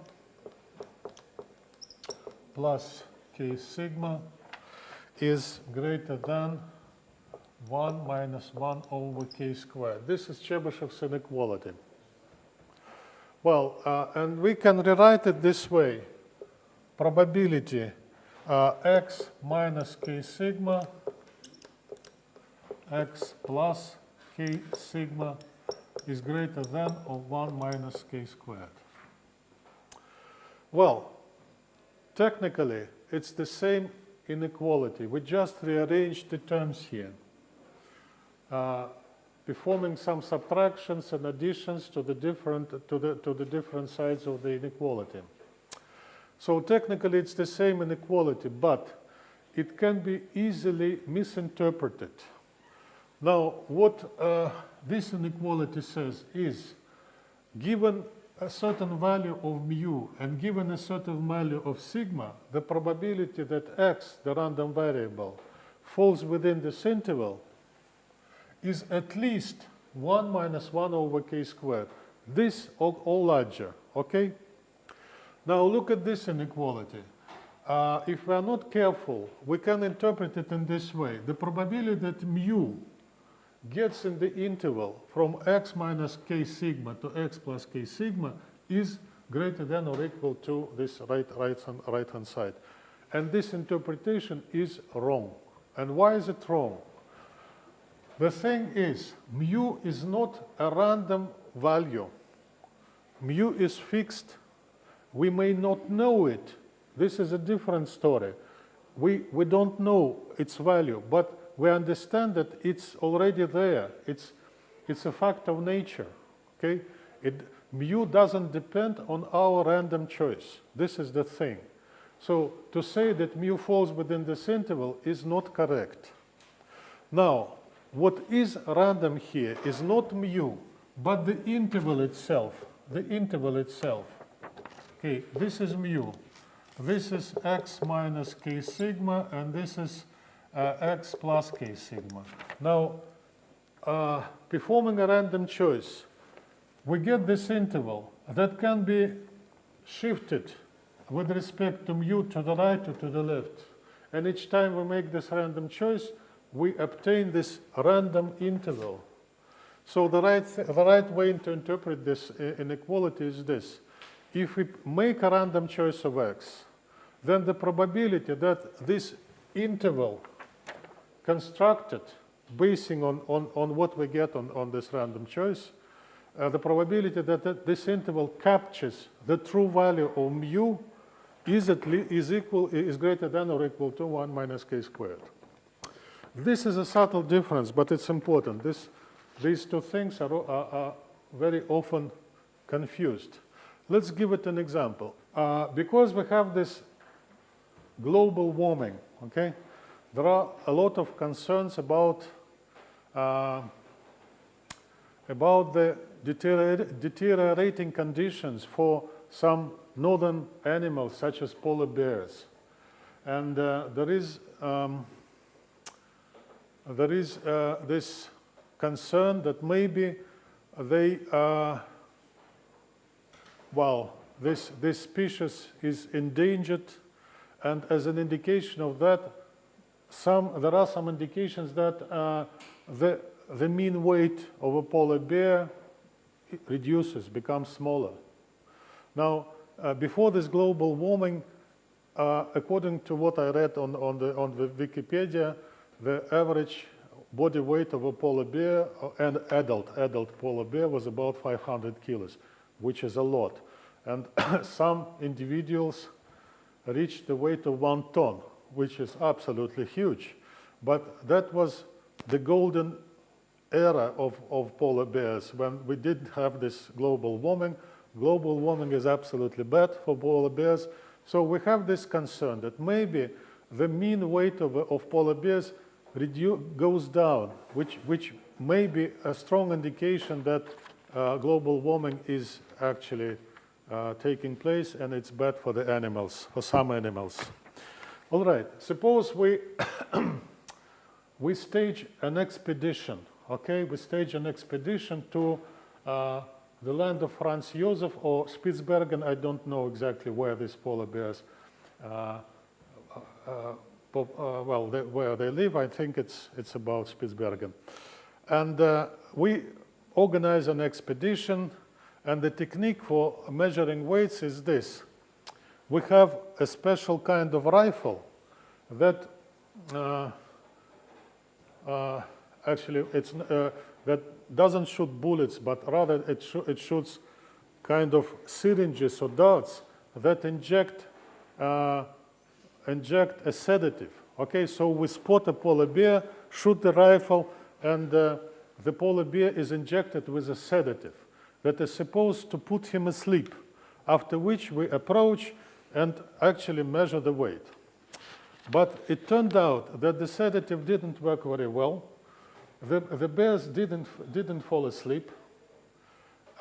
plus k sigma is greater than 1 minus 1 over k squared. This is Chebyshev's inequality. Well, and we can rewrite it this way. Probability x minus k sigma, x plus k sigma is greater than or 1 minus k squared. Well, technically, it's the same inequality. We just rearranged the terms here, performing some subtractions and additions to the different sides of the inequality. So technically, it's the same inequality, but it can be easily misinterpreted. Now, what this inequality says is, given a certain value of mu and given a certain value of sigma, the probability that x, the random variable, falls within this interval is at least 1 minus 1 over k squared. This all larger, okay? Now look at this inequality. If we are not careful, we can interpret it in this way. The probability that mu gets in the interval from x minus k sigma to x plus k sigma is greater than or equal to this right-hand side. And this interpretation is wrong. And why is it wrong? The thing is, mu is not a random value. Mu is fixed. We may not know it. This is a different story. We don't know its value, but we understand that it's already there. It's a fact of nature. Okay? Mu doesn't depend on our random choice. This is the thing. So to say that mu falls within this interval is not correct. Now, what is random here is not mu, but the interval itself. The interval itself. Okay, this is mu. This is x minus k sigma, and this is x plus k sigma. Now, performing a random choice, we get this interval that can be shifted with respect to mu to the right or to the left. And each time we make this random choice, we obtain this random interval. So the right way to interpret this inequality is this. If we make a random choice of x, then the probability that this interval constructed basing on what we get on this random choice, the probability that this interval captures the true value of mu is greater than or equal to 1 minus k squared. This is a subtle difference, but it's important. These two things are very often confused. Let's give it an example. Because we have this global warming, okay, there are a lot of concerns about the deteriorating conditions for some northern animals, such as polar bears. And there is this concern that maybe they this species is endangered, and as an indication of that, there are some indications that the mean weight of a polar bear reduces, becomes smaller. Now, before this global warming, according to what I read on the Wikipedia, the average body weight of a polar bear, and adult polar bear, was about 500 kilos, which is a lot. And some individuals reached the weight of 1 ton, which is absolutely huge. But that was the golden era of polar bears when we didn't have this global warming. Global warming is absolutely bad for polar bears. So we have this concern that maybe the mean weight of polar bears goes down, which may be a strong indication that global warming is actually taking place, and it's bad for the animals, for some animals. All right, suppose we stage an expedition, okay? We stage an expedition to the land of Franz Josef or Spitsbergen. I don't know exactly where these polar bears, where they live. I think it's about Spitsbergen. And we organize an expedition, and the technique for measuring weights is this. We have a special kind of rifle that actually that doesn't shoot bullets, but rather it shoots kind of syringes or darts that inject a sedative. Okay, so we spot a polar bear, shoot the rifle, and the polar bear is injected with a sedative that is supposed to put him asleep, after which we approach and actually measure the weight. But it turned out that the sedative didn't work very well. The bears didn't fall asleep.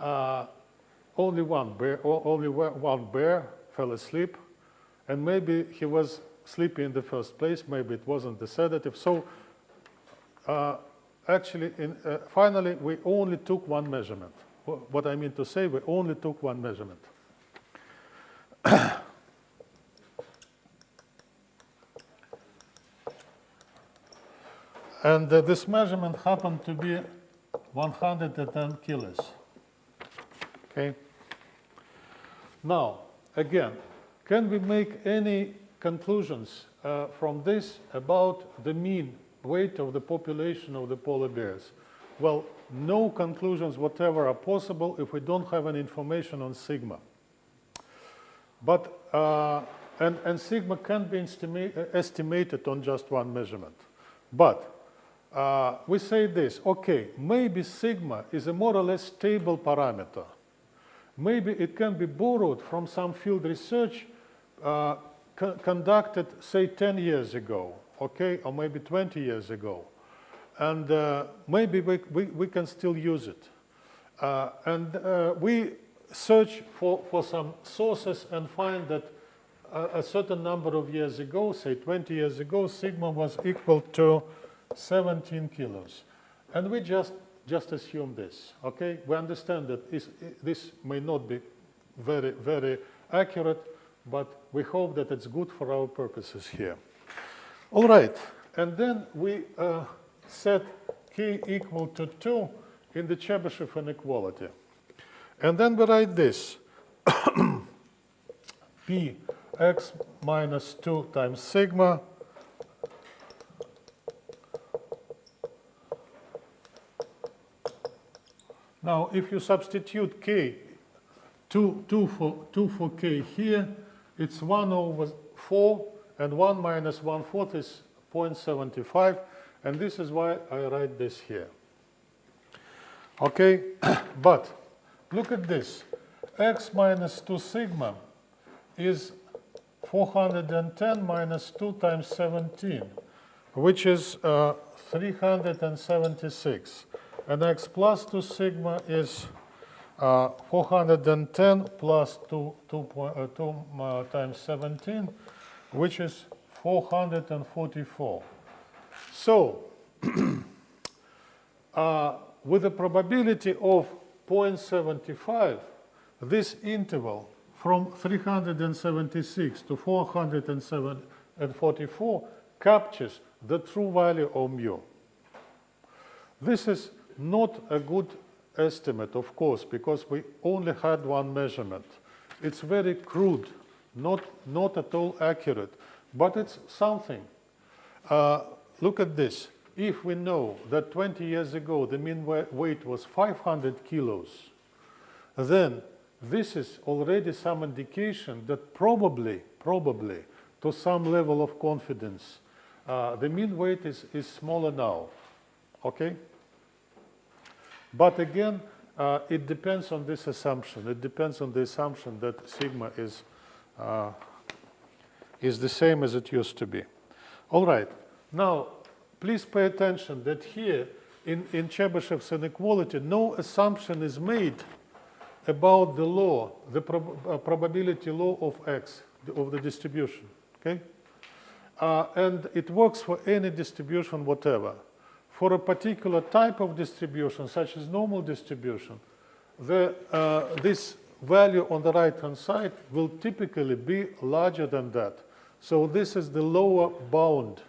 Only one bear fell asleep, and maybe he was sleepy in the first place. Maybe it wasn't the sedative. So actually, finally, we only took one measurement. What I mean to say, we only took one measurement. And this measurement happened to be 110 kilos. Okay. Now, again, can we make any conclusions from this about the mean weight of the population of the polar bears. Well, no conclusions whatever are possible if we don't have any information on sigma. But, and sigma can't be estimated on just one measurement. But we say this, okay, maybe sigma is a more or less stable parameter. Maybe it can be borrowed from some field research conducted, say, 10 years ago, okay, or maybe 20 years ago. And maybe we can still use it. And we search for some sources and find that a certain number of years ago, say 20 years ago, sigma was equal to 17 kilos. And we just assume this, okay? We understand that this may not be very, very accurate, but we hope that it's good for our purposes here. All right, and then we set k equal to 2 in the Chebyshev inequality. And then we write this, p x minus 2 times sigma Now, if you substitute k, 2 for k here, it's 1 over 4, and 1 minus 1/4 is 0.75, and this is why I write this here. Okay, but look at this. X minus 2 sigma is 410 minus 2 times 17, which is 376. And x plus 2 sigma is 410 plus 2 times 17, which is 444. So, with a probability of 0.75, this interval from 376 to 444 captures the true value of mu. This is not a good estimate, of course, because we only had one measurement. It's very crude, not at all accurate, but it's something. Look at this. If we know that 20 years ago the mean weight was 500 kilos, then this is already some indication that probably, to some level of confidence, the mean weight is smaller now, okay? But again, it depends on this assumption. It depends on the assumption that sigma is the same as it used to be. All right. Now, please pay attention that here in Chebyshev's inequality, no assumption is made about the law, the probability law of x, of the distribution. Okay? And it works for any distribution, whatever. For a particular type of distribution, such as normal distribution, this value on the right-hand side will typically be larger than that. So this is the lower bound.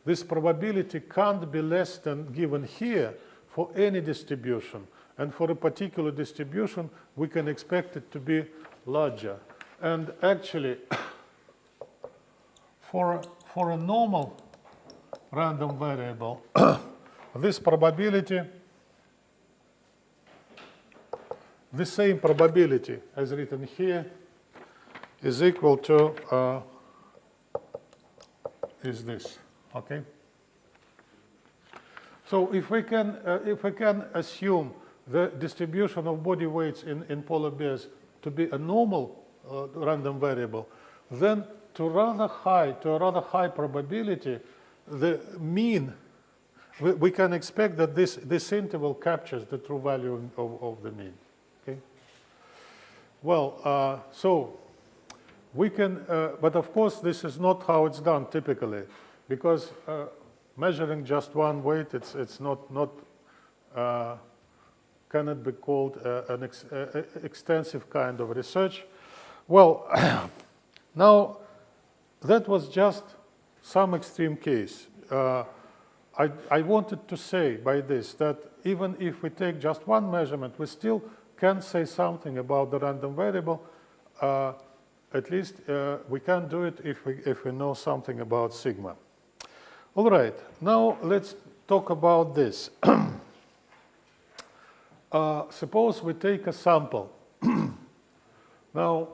This probability can't be less than given here for any distribution. And for a particular distribution, we can expect it to be larger. And actually, for a normal random variable, this probability, the same probability as written here, is equal to is this. Okay. So if we can assume the distribution of body weights in polar bears to be a normal random variable, then to a rather high probability, the mean, we can expect that this interval captures the true value of the mean. Okay. Well, so we can, but of course this is not how it's done typically, because measuring just one weight, it's not cannot be called an extensive kind of research. Well, now that was just some extreme case. I wanted to say by this that even if we take just one measurement, we still can say something about the random variable. At least we can do it if we know something about sigma. All right, now let's talk about this. Suppose we take a sample. Now,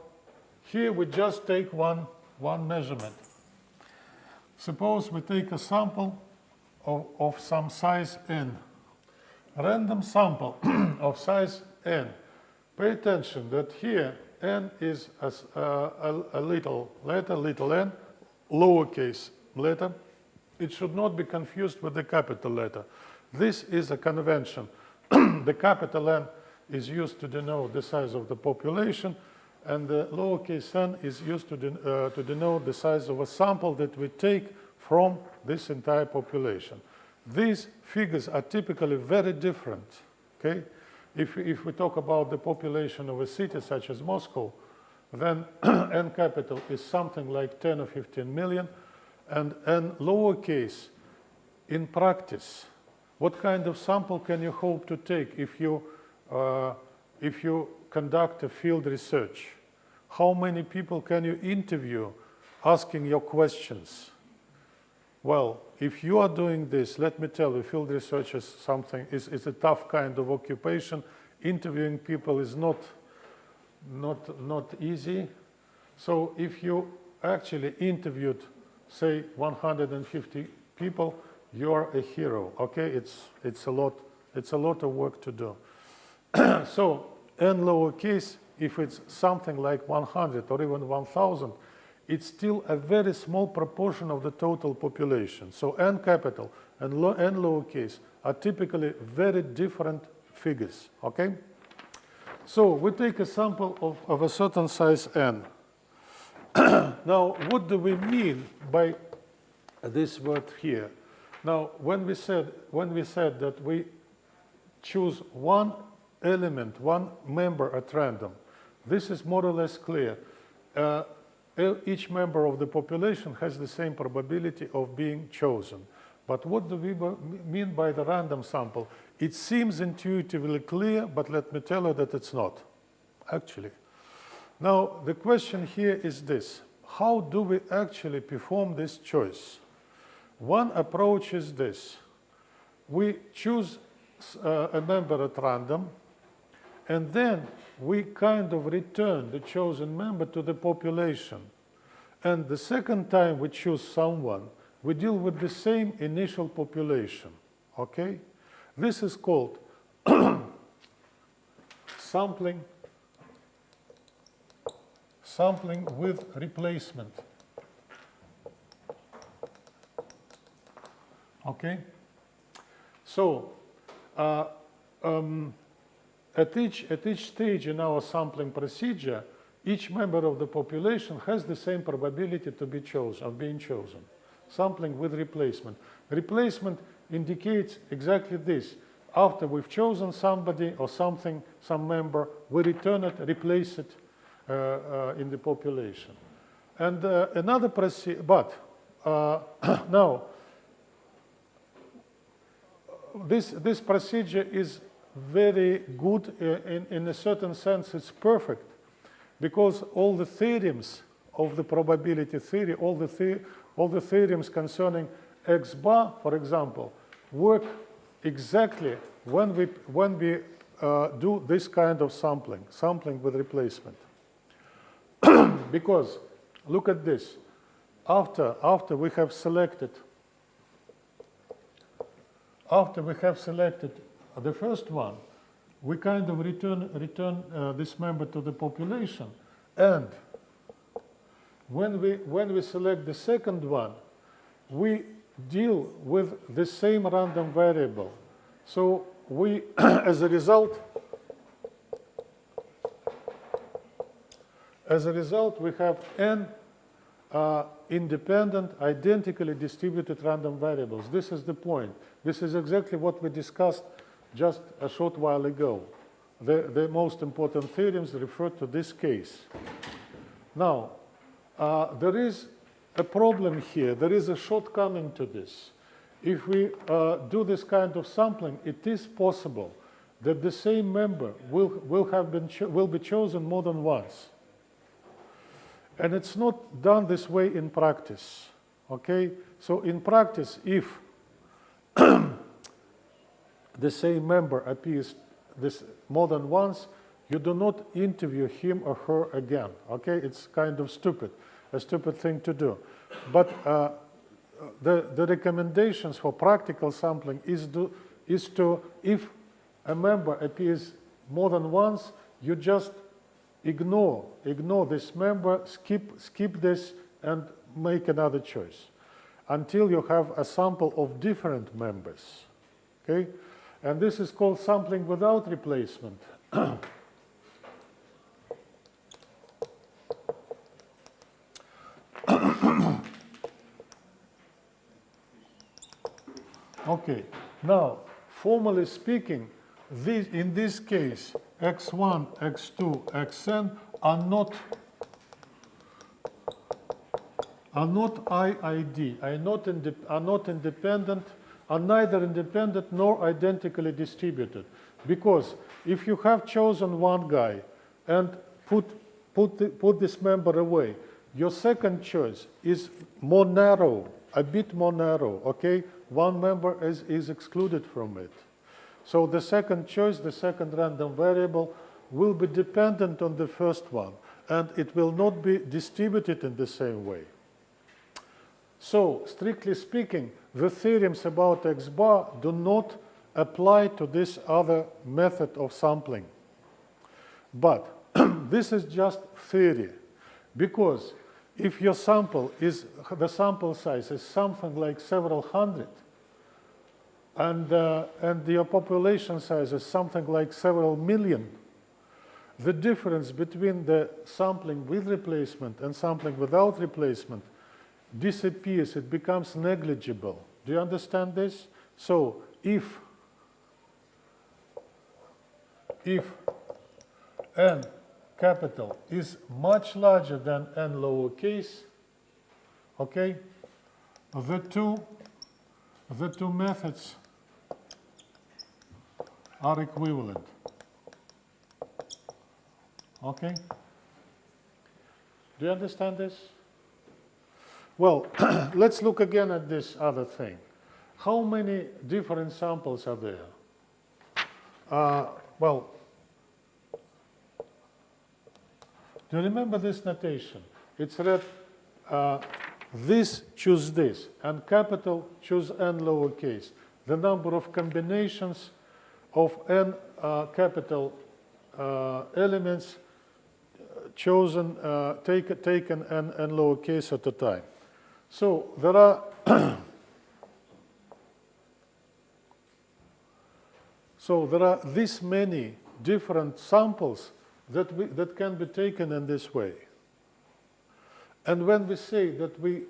here we just take one measurement. Suppose we take a sample of some size n. Random sample of size n. Pay attention that here n is a little letter, little n, lowercase letter. It should not be confused with the capital letter. This is a convention. The capital N is used to denote the size of the population, and the lowercase n is used to denote the size of a sample that we take from this entire population. These figures are typically very different. Okay? If we talk about the population of a city such as Moscow, then n capital is something like 10 or 15 million, and n lowercase, in practice, what kind of sample can you hope to take if you conduct a field research? How many people can you interview asking your questions? Well, if you are doing this, let me tell you, field research is a tough kind of occupation. Interviewing people is not easy. So if you actually interviewed, say, 150 people, you're a hero. Okay, it's a lot of work to do. So n lowercase, if it's something like 100 or even 1,000, it's still a very small proportion of the total population. So n capital and n lowercase are typically very different figures. Okay. So we take a sample of a certain size n. Now, what do we mean by this word here? Now, when we said that we choose one element, one member at random, this is more or less clear. Each member of the population has the same probability of being chosen. But what do we mean by the random sample? It seems intuitively clear, but let me tell you that it's not, actually. Now, the question here is this: how do we actually perform this choice? One approach is this. We choose a member at random, and then we kind of return the chosen member to the population. And the second time we choose someone, we deal with the same initial population. Okay? This is called sampling with replacement. Okay? So, at each stage in our sampling procedure, each member of the population has the same probability to be chosen, of being chosen. Sampling with replacement. Replacement indicates exactly this. After we've chosen somebody or something, some member, we return it, replace it in the population. And another procedure, but now, this procedure is very good. In a certain sense, it's perfect, because all the theorems of the probability theory, all the theorems concerning X bar, for example, work exactly when we do this kind of sampling with replacement. Because look at this. After we have selected the first one, we kind of return this member to the population, and when we select the second one, we deal with the same random variable. So we, as a result, we have n independent, identically distributed random variables. This is the point. This is exactly what we discussed just a short while ago. The most important theorems refer to this case. Now, there is a problem here. There is a shortcoming to this. If we do this kind of sampling, it is possible that the same member will be chosen more than once. And it's not done this way in practice. Okay? So in practice, if the same member appears this more than once, you do not interview him or her again. Okay? It's kind of stupid, a stupid thing to do. But the recommendations for practical sampling is to, if a member appears more than once, you just ignore this member, skip this, and make another choice until you have a sample of different members. Okay? And this is called sampling without replacement. Okay, now, formally speaking, in this case, x1, x2, xn are not i.i.d, are not independent, are neither independent nor identically distributed. Because if you have chosen one guy and put this member away, your second choice is more narrow, a bit more narrow, okay? One member is excluded from it. So the second choice, the second random variable, will be dependent on the first one, and it will not be distributed in the same way. So, strictly speaking, the theorems about X bar do not apply to this other method of sampling. But this is just theory, because if your sample is, the sample size is something like several hundred, and your population size is something like several million, the difference between the sampling with replacement and sampling without replacement disappears, it becomes negligible. Do you understand this? So if n capital is much larger than n lowercase, okay, the two methods are equivalent. Okay? Do you understand this? Well, let's look again at this other thing. How many different samples are there? Well, do you remember this notation? It's read this choose this, and capital choose n lowercase. The number of combinations of n capital elements chosen, taken n lowercase at a time. So there are this many different samples that can be taken in this way. And when we say that we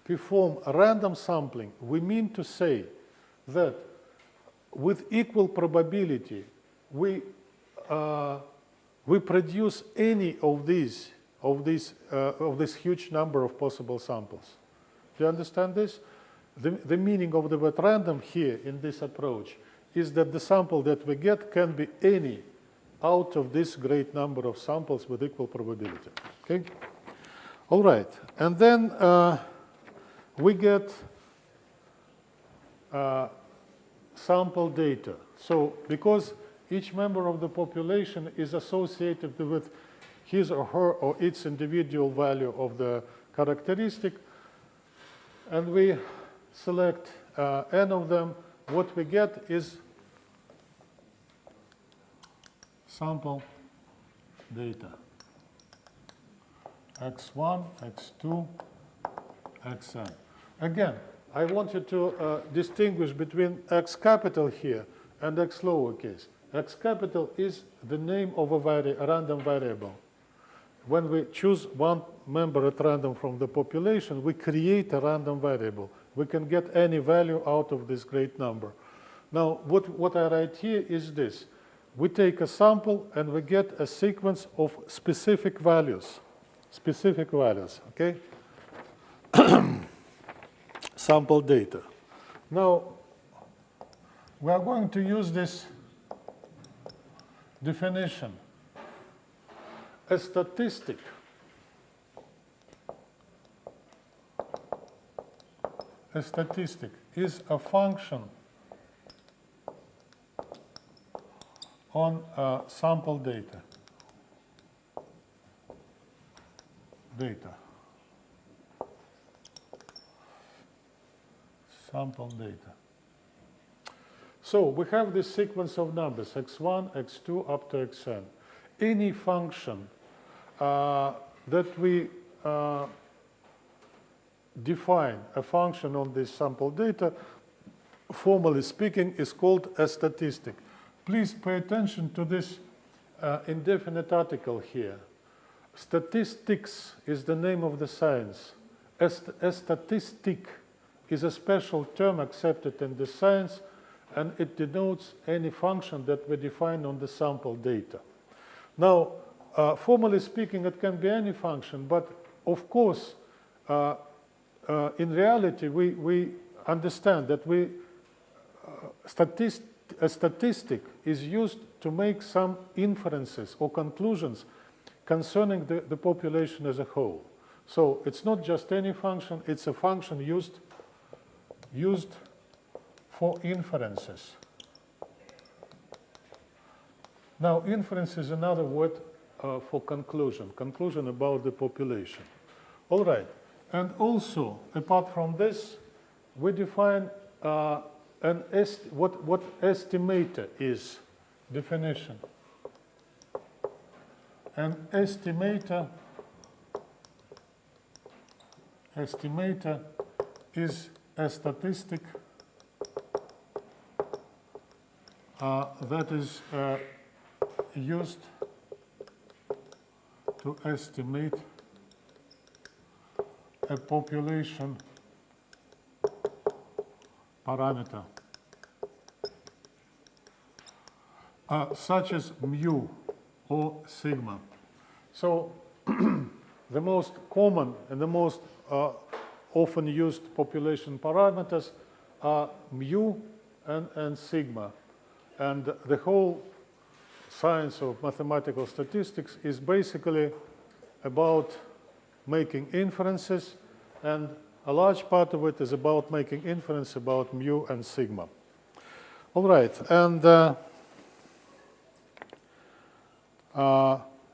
perform a random sampling, we mean to say that with equal probability we produce any of this huge number of possible samples. Do you understand this? The meaning of the word random here in this approach is that the sample that we get can be any out of this great number of samples with equal probability. Okay? All right. And then we get sample data. So because each member of the population is associated with his or her or its individual value of the characteristic, and we select n of them, what we get is sample data. x1, x2, xn. Again, I want you to distinguish between x capital here and x lowercase. X capital is the name of a random variable. When we choose one member at random from the population, we create a random variable. We can get any value out of this great number. Now, what I write here is this. We take a sample and we get a sequence of specific values. Specific values, okay? Sample data. Now, we are going to use this definition. A statistic a statistic is a function on sample data. Sample data. So we have this sequence of numbers, x1, x2, up to xn. Any function that we define a function on this sample data, formally speaking, is called a statistic. Please pay attention to this indefinite article here. Statistics is the name of the science. A statistic is a special term accepted in the science, and it denotes any function that we define on the sample data. Now, formally speaking, it can be any function, but of course, in reality, we understand that a statistic is used to make some inferences or conclusions concerning the population as a whole. So it's not just any function, it's a function used for inferences. Now, inference is another word for conclusion about the population. All right, and also, apart from this, we define what estimator is. Definition. An estimator is a statistic that is used to estimate a population parameter, such as mu or sigma. So the most common and the most often used population parameters are mu and sigma. And the whole science of mathematical statistics is basically about making inferences, and a large part of it is about making inference about mu and sigma. All right, and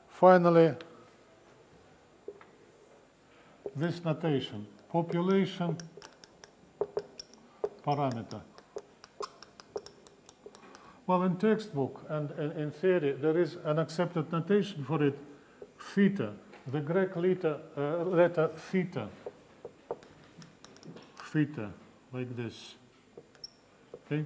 finally, this notation, population parameter. Well, in textbook and in theory, there is an accepted notation for it, theta, the Greek letter theta, like this. Okay?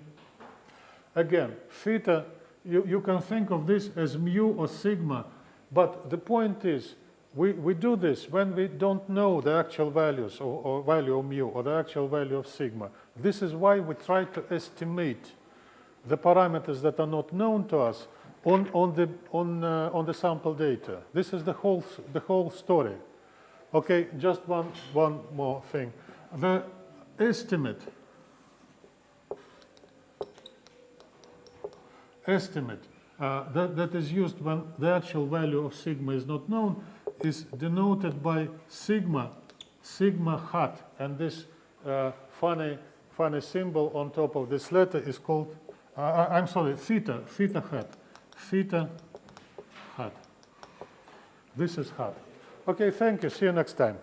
Again, theta, you can think of this as mu or sigma, but the point is, we do this when we don't know the actual values or value of mu or the actual value of sigma. This is why we try to estimate the parameters that are not known to us on the sample data. This is the whole story. Okay, just one more thing. The estimate that is used when the actual value of sigma is not known is denoted by sigma hat, and this funny symbol on top of this letter is called I'm sorry, theta hat. This is hat. Okay, thank you. See you next time.